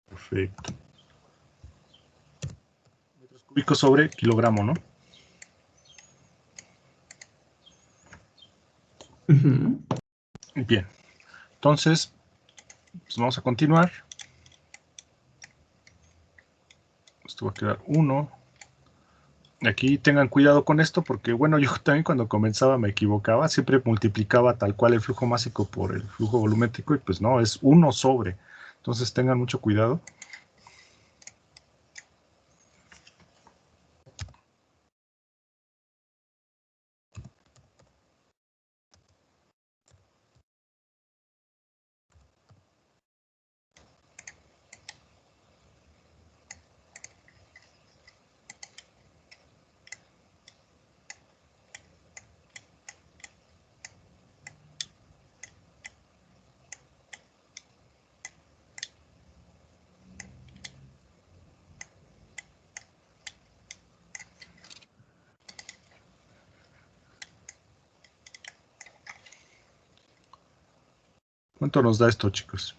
Perfecto. Metros cúbicos sobre kilogramo, ¿no? Bien. Entonces, pues vamos a continuar. Esto va a quedar 1 Aquí tengan cuidado con esto porque, bueno, yo también cuando comenzaba me equivocaba, siempre multiplicaba tal cual el flujo másico por el flujo volumétrico y pues no, es 1 sobre. Entonces tengan mucho cuidado. ¿Cuánto nos da esto, chicos?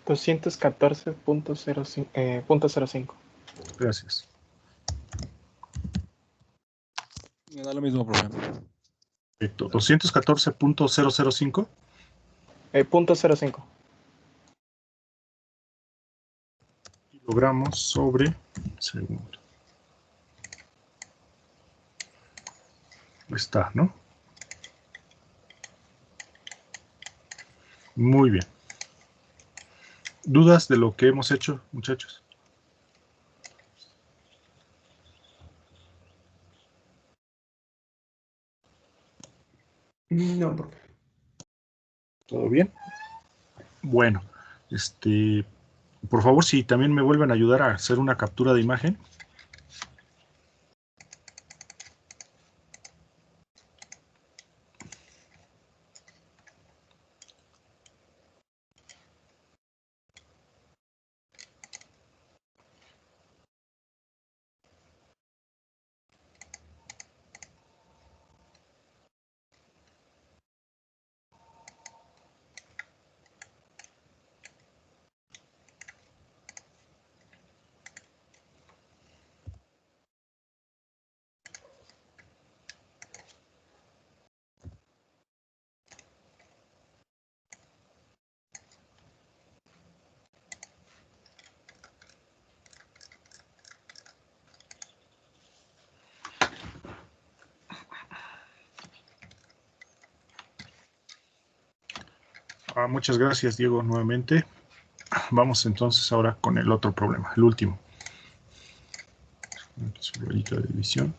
214.05. Gracias. Me da lo mismo, profe. Perfecto. 214.005. Punto 05. Kilogramos sobre segundo. Está, ¿no? Muy bien. ¿Dudas de lo que hemos hecho, muchachos? No, profe. ¿Todo bien? Bueno, por favor, si también me vuelven a ayudar a hacer una captura de imagen. Muchas gracias, Diego, nuevamente. Vamos entonces ahora con el otro problema, el último. Su rayita de división.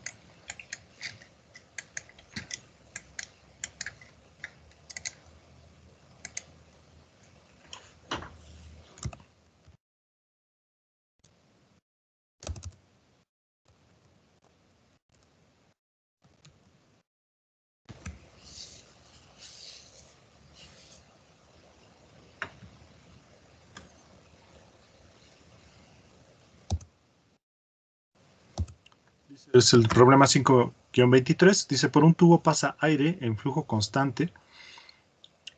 Es el problema 5-23. Dice, por un tubo pasa aire en flujo constante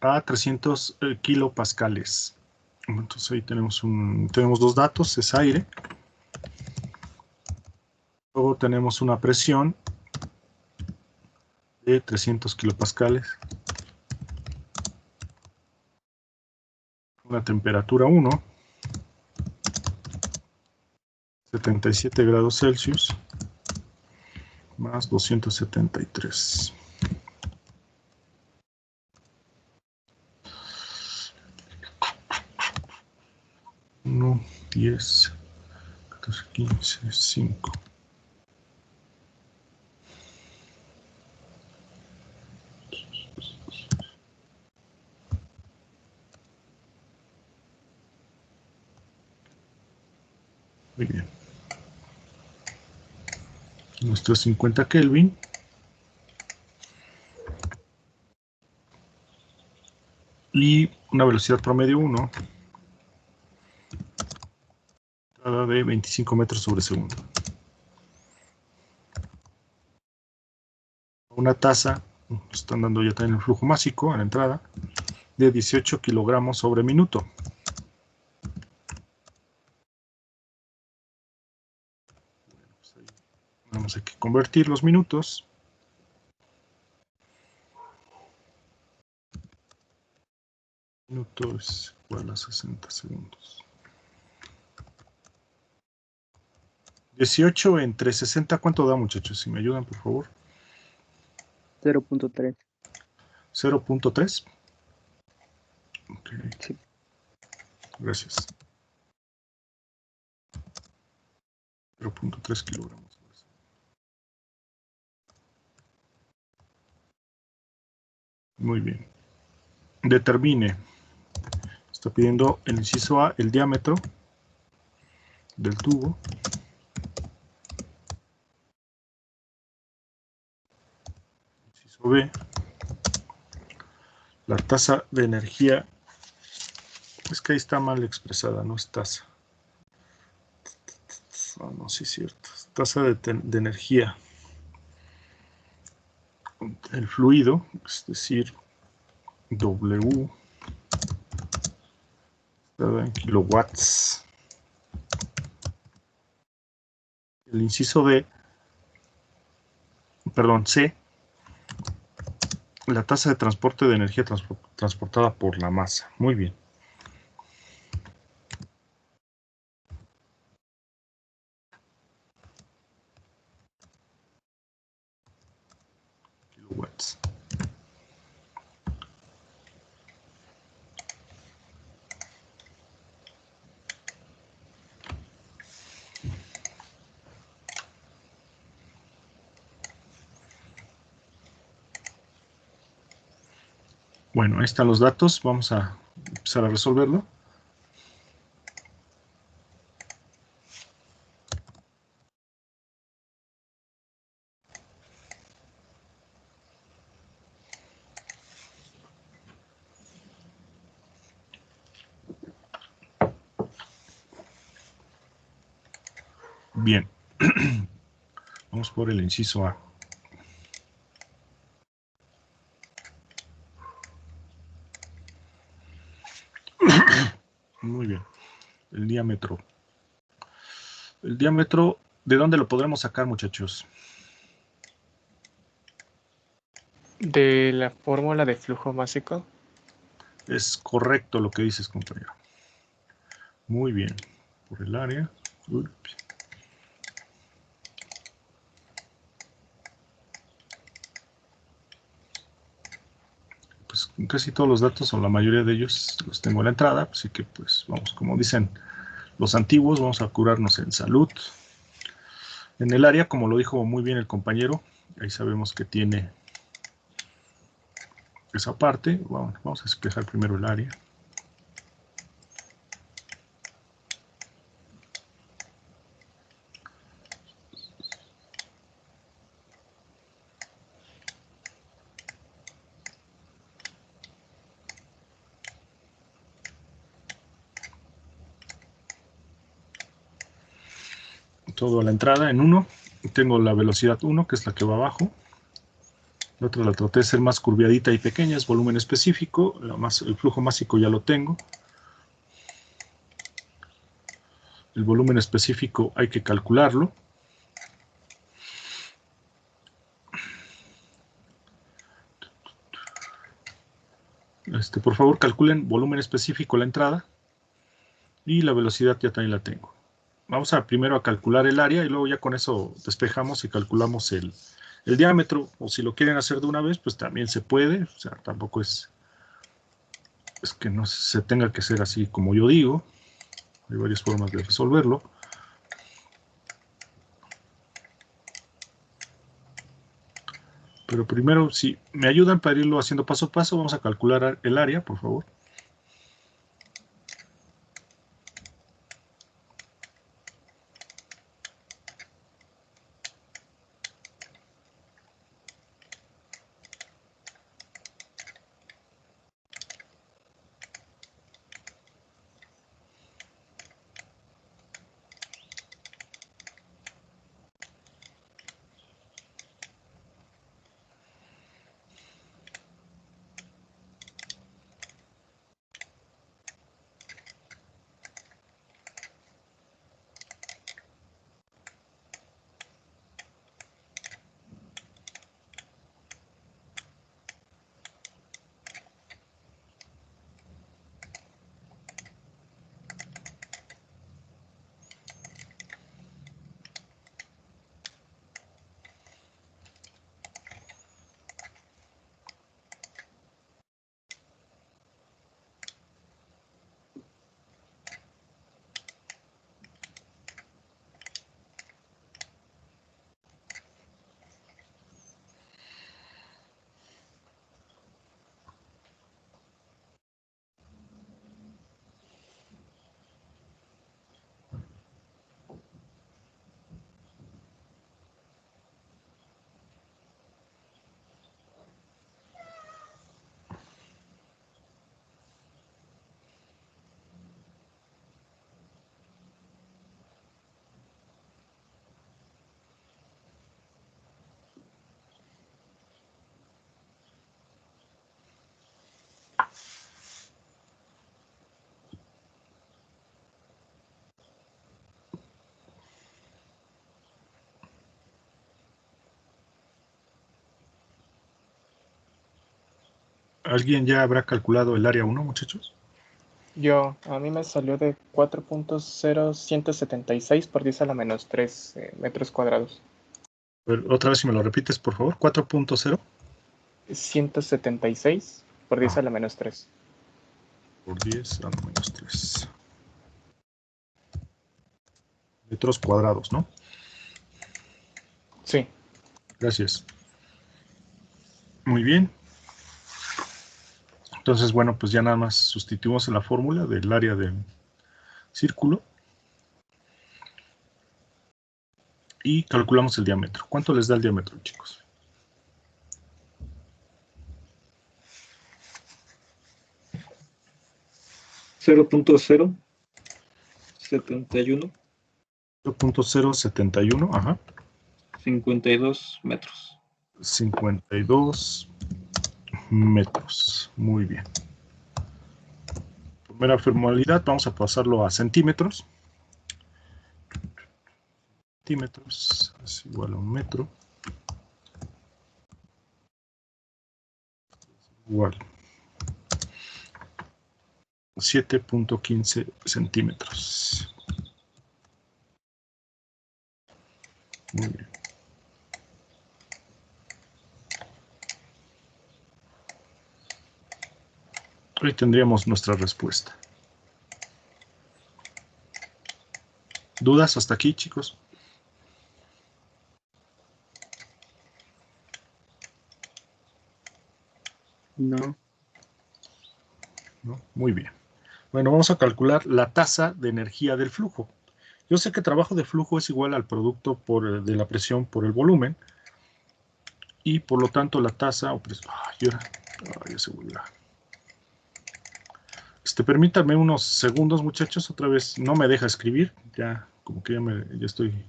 a 300 kilopascales. Entonces ahí tenemos dos datos, es aire. Luego tenemos una presión de 300 kilopascales. Una temperatura 1. 77 grados Celsius. Más 273. 1, 10, 14, 15, 5. Muy bien. Nuestro 50 Kelvin. Y una velocidad promedio 1. De 25 metros sobre segundo. Una tasa, están dando ya también el flujo másico a la entrada, de 18 kilogramos sobre minuto. Vamos a convertir los minutos. Minuto es igual a 60 segundos. 18 entre 60, ¿cuánto da, muchachos? Si me ayudan, por favor. 0.3. 0.3. Ok. Sí. Gracias. 0.3 kilogramos. Muy bien. Determine. Está pidiendo el inciso A, el diámetro del tubo. Inciso B, la tasa de energía. Es que ahí está mal expresada, no es tasa. No, sí es cierto. Tasa de energía. El fluido, es decir, W, está en kilowatts. El inciso D, perdón, C, la tasa de transporte de energía transportada por la masa. Muy bien. Kilowatts. Bueno, ahí están los datos. Vamos a empezar a resolverlo. Bien. Vamos por el inciso A. Muy bien. El diámetro. El diámetro, ¿de dónde lo podremos sacar, muchachos? De la fórmula de flujo básico. Es correcto lo que dices, compañero. Muy bien. Por el área. Uy. Pues casi todos los datos, o la mayoría de ellos, los tengo en la entrada. Así que, pues, vamos, como dicen los antiguos, vamos a curarnos en salud. En el área, como lo dijo muy bien el compañero, ahí sabemos que tiene esa parte. Bueno, vamos a despejar primero el área. Todo a la entrada en 1. Tengo la velocidad 1, que es la que va abajo. La otra la traté de ser más curviadita y pequeña, es volumen específico. El flujo másico ya lo tengo. El volumen específico hay que calcularlo. Por favor, calculen volumen específico la entrada. Y la velocidad ya también la tengo. Vamos primero a calcular el área y luego ya con eso despejamos y calculamos el diámetro. O si lo quieren hacer de una vez, pues también se puede. O sea, tampoco es que no se tenga que ser así como yo digo. Hay varias formas de resolverlo. Pero primero, si me ayudan para irlo haciendo paso a paso, vamos a calcular el área, por favor. ¿Alguien ya habrá calculado el área 1, muchachos? A mí me salió de 4.0176 por 10 a la menos 3 metros cuadrados. A ver, otra vez si me lo repites, por favor. 4.0 176 por 10 a la menos 3. por 10 a la menos 3. Metros cuadrados, ¿no? Sí. Gracias. Muy bien. Entonces, bueno, pues ya nada más sustituimos en la fórmula del área del círculo y calculamos el diámetro. ¿Cuánto les da el diámetro, chicos? .0.071 0.071, ajá. 52 metros. 52 metros. Muy bien. Primera formalidad, vamos a pasarlo a centímetros. Centímetros es igual a un metro. Igual. 7.15 centímetros. Muy bien. Hoy tendríamos nuestra respuesta. ¿Dudas hasta aquí, chicos? No. ¿No? Muy bien. Bueno, vamos a calcular la tasa de energía del flujo. Yo sé que trabajo de flujo es igual al producto de la presión por el volumen y por lo tanto la tasa... ya se volvió. Permítanme unos segundos, muchachos. Otra vez no me deja escribir. Ya como que ya estoy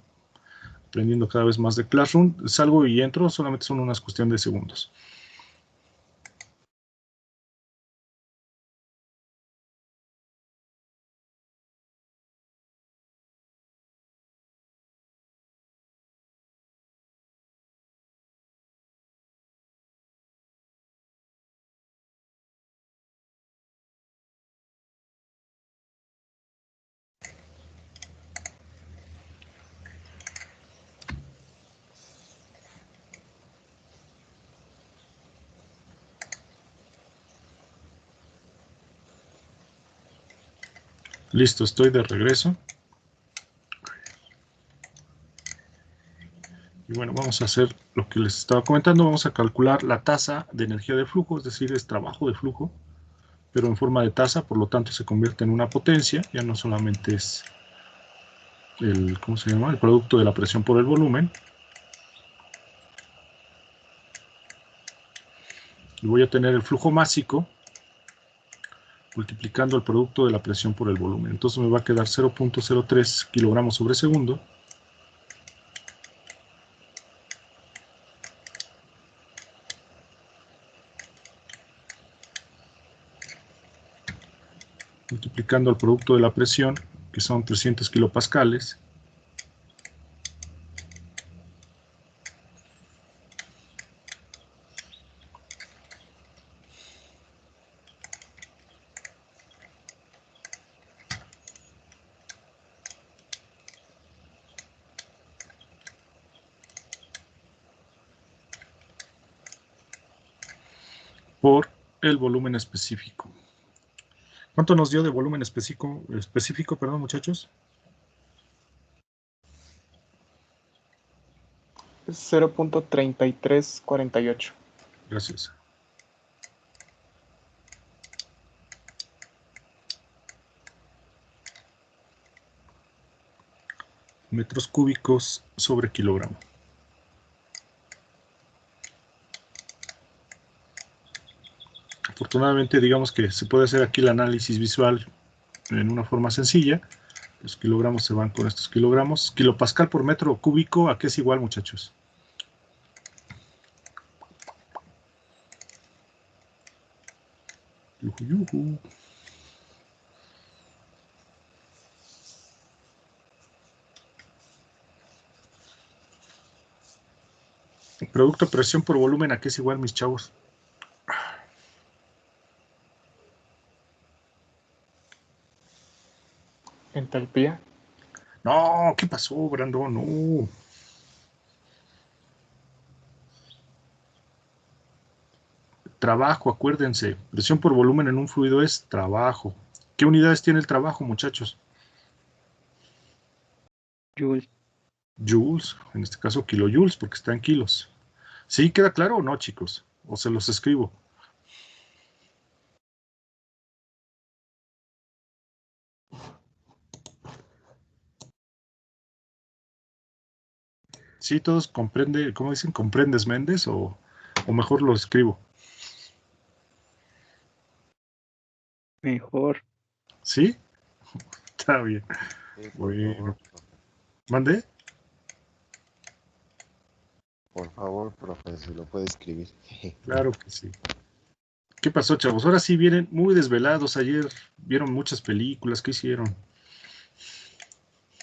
aprendiendo cada vez más de Classroom. Salgo y entro, solamente son unas cuestiones de segundos. Listo, estoy de regreso. Y bueno, vamos a hacer lo que les estaba comentando. Vamos a calcular la tasa de energía de flujo, es decir, es trabajo de flujo, pero en forma de tasa, por lo tanto se convierte en una potencia. Ya no solamente es el producto de la presión por el volumen. Y voy a tener el flujo másico multiplicando el producto de la presión por el volumen. Entonces me va a quedar 0.03 kilogramos sobre segundo. Multiplicando el producto de la presión, que son 300 kilopascales. Por el volumen específico. ¿Cuánto nos dio de volumen específico, perdón, muchachos? 0.3348. Gracias. Metros cúbicos sobre kilogramo. Afortunadamente, digamos que se puede hacer aquí el análisis visual en una forma sencilla. Los kilogramos se van con estos kilogramos. Kilopascal por metro cúbico, ¿a qué es igual, muchachos? Yujú, yujú. Producto de presión por volumen, ¿a qué es igual, mis chavos? Entalpía. No, ¿qué pasó, Brandon? No. Trabajo, acuérdense. Presión por volumen en un fluido es trabajo. ¿Qué unidades tiene el trabajo, muchachos? Joule. Joules, en este caso kilojoules, porque está en kilos. ¿Sí queda claro o no, chicos? ¿O se los escribo? Sí, todos comprende, ¿cómo dicen? ¿Comprendes, Méndez? O mejor lo escribo. Mejor. ¿Sí? Está bien. Sí, por Bueno. favor, profe. ¿Mande? Por favor, profe, si lo puede escribir. Claro que sí. ¿Qué pasó, chavos? Ahora sí vienen muy desvelados. Ayer vieron muchas películas. ¿Qué hicieron?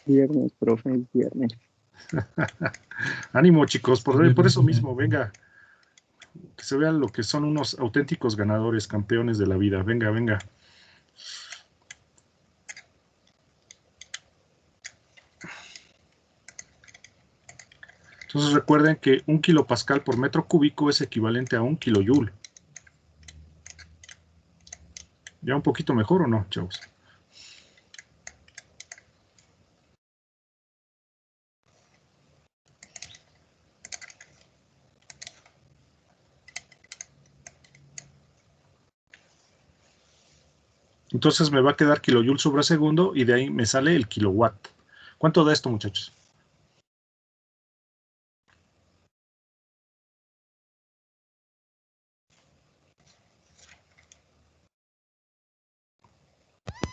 Viernes, profe, viernes. Ánimo, chicos, por eso mismo, venga. Que se vean lo que son unos auténticos ganadores, campeones de la vida. Venga, venga. Entonces recuerden que 1 kilopascal por metro cúbico es equivalente a 1 kilojoule. ¿Ya un poquito mejor o no, chavos? Entonces me va a quedar kilojoule sobre segundo y de ahí me sale el kilowatt. ¿Cuánto da esto, muchachos?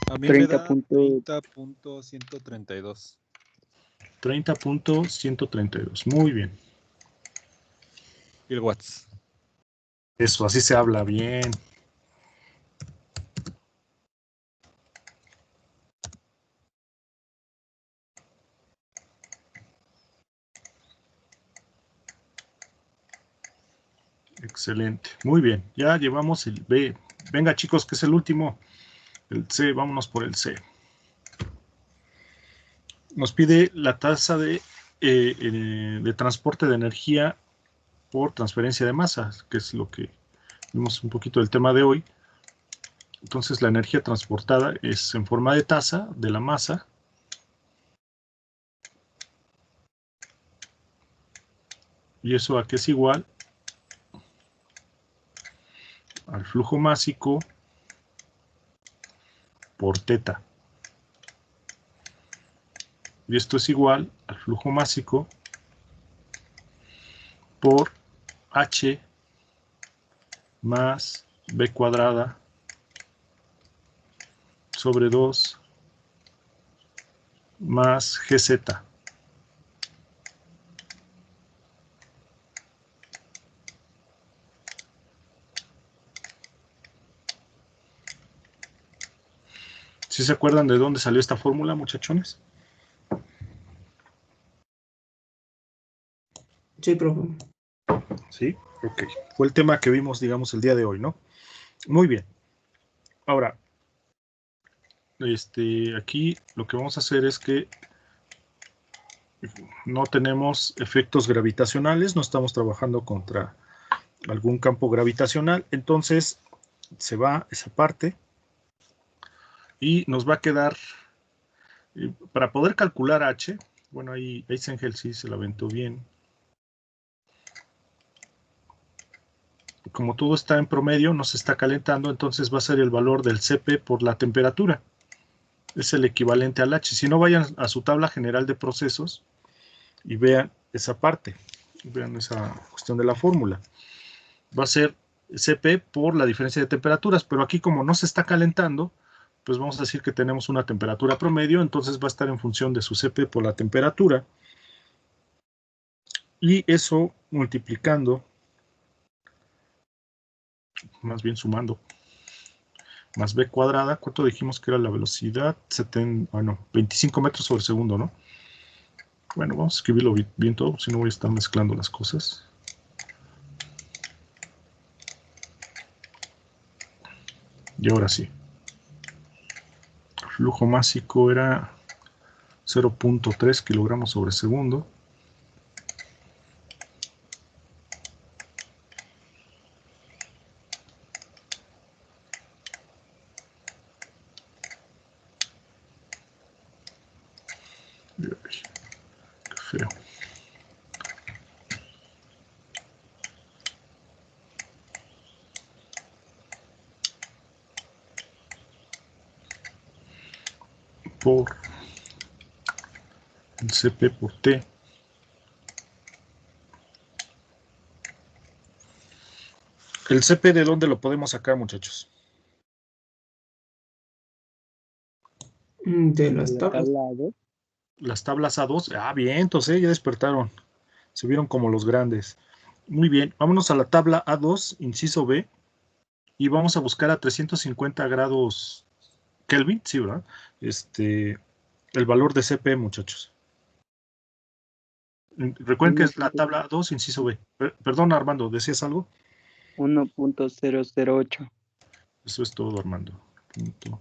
A mí me da 30. 30.132. 30.132. Muy bien. Kilowatts. Eso, así se habla bien. Excelente. Muy bien. Ya llevamos el B. Venga, chicos, que es el último. El C. Vámonos por el C. Nos pide la tasa de transporte de energía por transferencia de masa, que es lo que vimos un poquito del tema de hoy. Entonces la energía transportada es en forma de tasa de la masa. ¿Y eso a qué es igual? Al flujo másico por teta. Y esto es igual al flujo másico por H más B cuadrada sobre 2 más GZ. ¿Sí se acuerdan de dónde salió esta fórmula, muchachones? Sí, profe. Sí, ok. Fue el tema que vimos, digamos, el día de hoy, ¿no? Muy bien. Ahora, aquí lo que vamos a hacer es que no tenemos efectos gravitacionales, no estamos trabajando contra algún campo gravitacional, entonces se va esa parte y nos va a quedar, para poder calcular H, bueno, ahí Eisenhower sí se la aventó bien. Como todo está en promedio, no se está calentando, entonces va a ser el valor del Cp por la temperatura. Es el equivalente al H. Si no, vayan a su tabla general de procesos y vean esa parte, vean esa cuestión de la fórmula. Va a ser Cp por la diferencia de temperaturas, pero aquí como no se está calentando, pues vamos a decir que tenemos una temperatura promedio, entonces va a estar en función de su Cp por la temperatura, y eso multiplicando, más bien sumando, más b cuadrada, ¿cuánto dijimos que era la velocidad? 25 metros sobre segundo, ¿no? Bueno, vamos a escribirlo bien todo, si no voy a estar mezclando las cosas. Y ahora sí. El flujo másico era 0.3 kilogramos sobre segundo. Qué feo. Por el CP por T. ¿El CP de dónde lo podemos sacar, muchachos? De las tablas. Las tablas A2. Ah, bien, entonces ya despertaron. Se vieron como los grandes. Muy bien, vámonos a la tabla A2, inciso B, y vamos a buscar a 350 grados Kelvin, sí, ¿verdad? El valor de CP, muchachos. Recuerden que es la tabla A2, inciso B. Perdón, Armando, ¿decías algo? 1.008. Eso es todo, Armando. Punto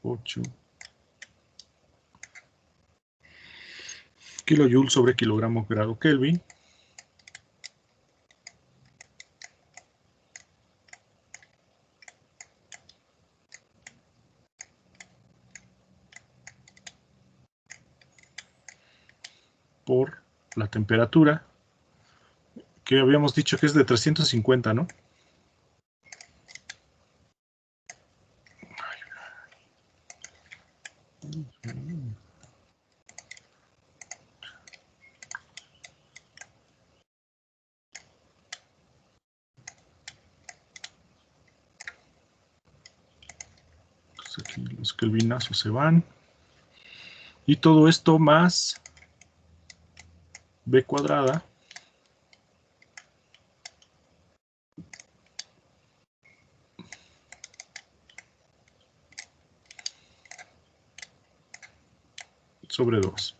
008 kilojoule sobre kilogramo grado Kelvin. Por la temperatura, que habíamos dicho que es de 350, ¿no? Pues aquí los kelvinazos se van. Y todo esto más B cuadrada sobre 2.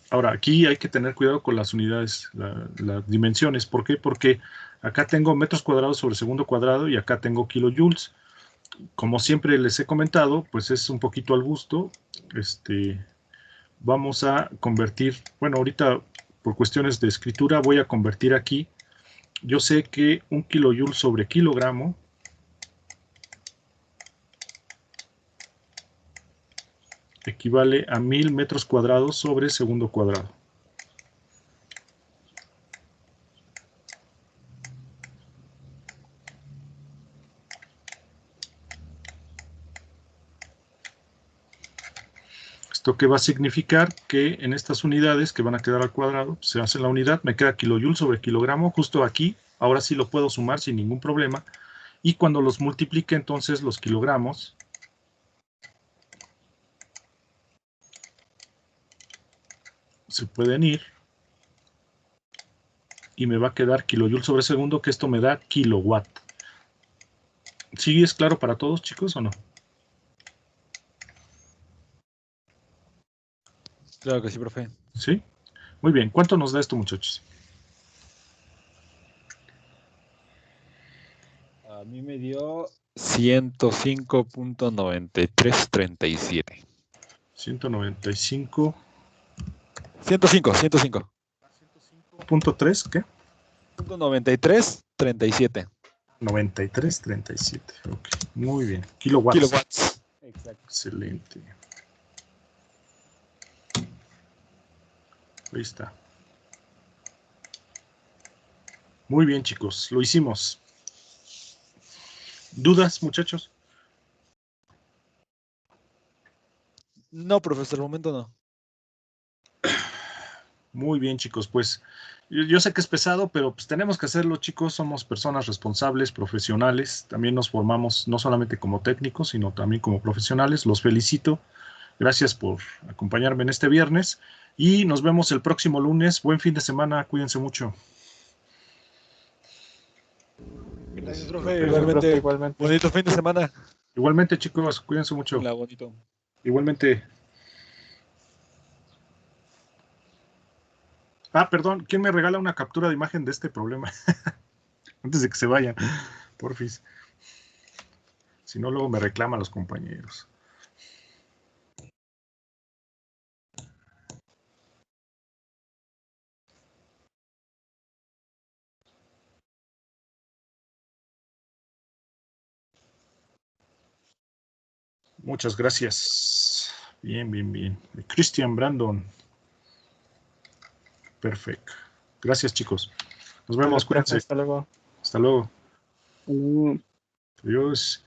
Ahora, aquí hay que tener cuidado con las unidades, las dimensiones. ¿Por qué? Porque acá tengo metros cuadrados sobre segundo cuadrado y acá tengo kilojoules. Como siempre les he comentado, pues es un poquito al gusto. Vamos a convertir, bueno, ahorita por cuestiones de escritura voy a convertir aquí. Yo sé que un kilojoule sobre kilogramo equivale a 1000 metros cuadrados sobre segundo cuadrado. ¿Esto qué va a significar? Que en estas unidades que van a quedar al cuadrado, se hace la unidad, me queda kilojoule sobre kilogramo, justo aquí. Ahora sí lo puedo sumar sin ningún problema. Y cuando los multiplique, entonces los kilogramos se pueden ir y me va a quedar kilojoule sobre segundo, que esto me da kilowatt. ¿Sí es claro para todos, chicos, o no? Claro que sí, profe. ¿Sí? Muy bien. ¿Cuánto nos da esto, muchachos? A mí me dio 105.9337. 195. 105. ¿105.3? ¿Qué? 9337. 93.37. Ok, muy bien. Kilowatts. Exacto. Excelente. Ahí está. Muy bien, chicos. Lo hicimos. ¿Dudas, muchachos? No, profesor, al momento no. Muy bien, chicos. Pues yo sé que es pesado, pero pues tenemos que hacerlo, chicos. Somos personas responsables, profesionales. También nos formamos no solamente como técnicos, sino también como profesionales. Los felicito. Gracias por acompañarme en este viernes. Y nos vemos el próximo lunes. Buen fin de semana. Cuídense mucho. Gracias, profe. Igualmente, Igualmente. bonito fin de semana. Igualmente, chicos. Cuídense mucho. Hola, bonito. Igualmente. Ah, perdón. ¿Quién me regala una captura de imagen de este problema? Antes de que se vayan. Porfis. Si no, luego me reclaman los compañeros. Muchas gracias. Bien, bien, bien. Christian Brandon. Perfecto. Gracias, chicos. Nos vemos. Cuídense. Hasta luego. Hasta luego. Mm. Adiós.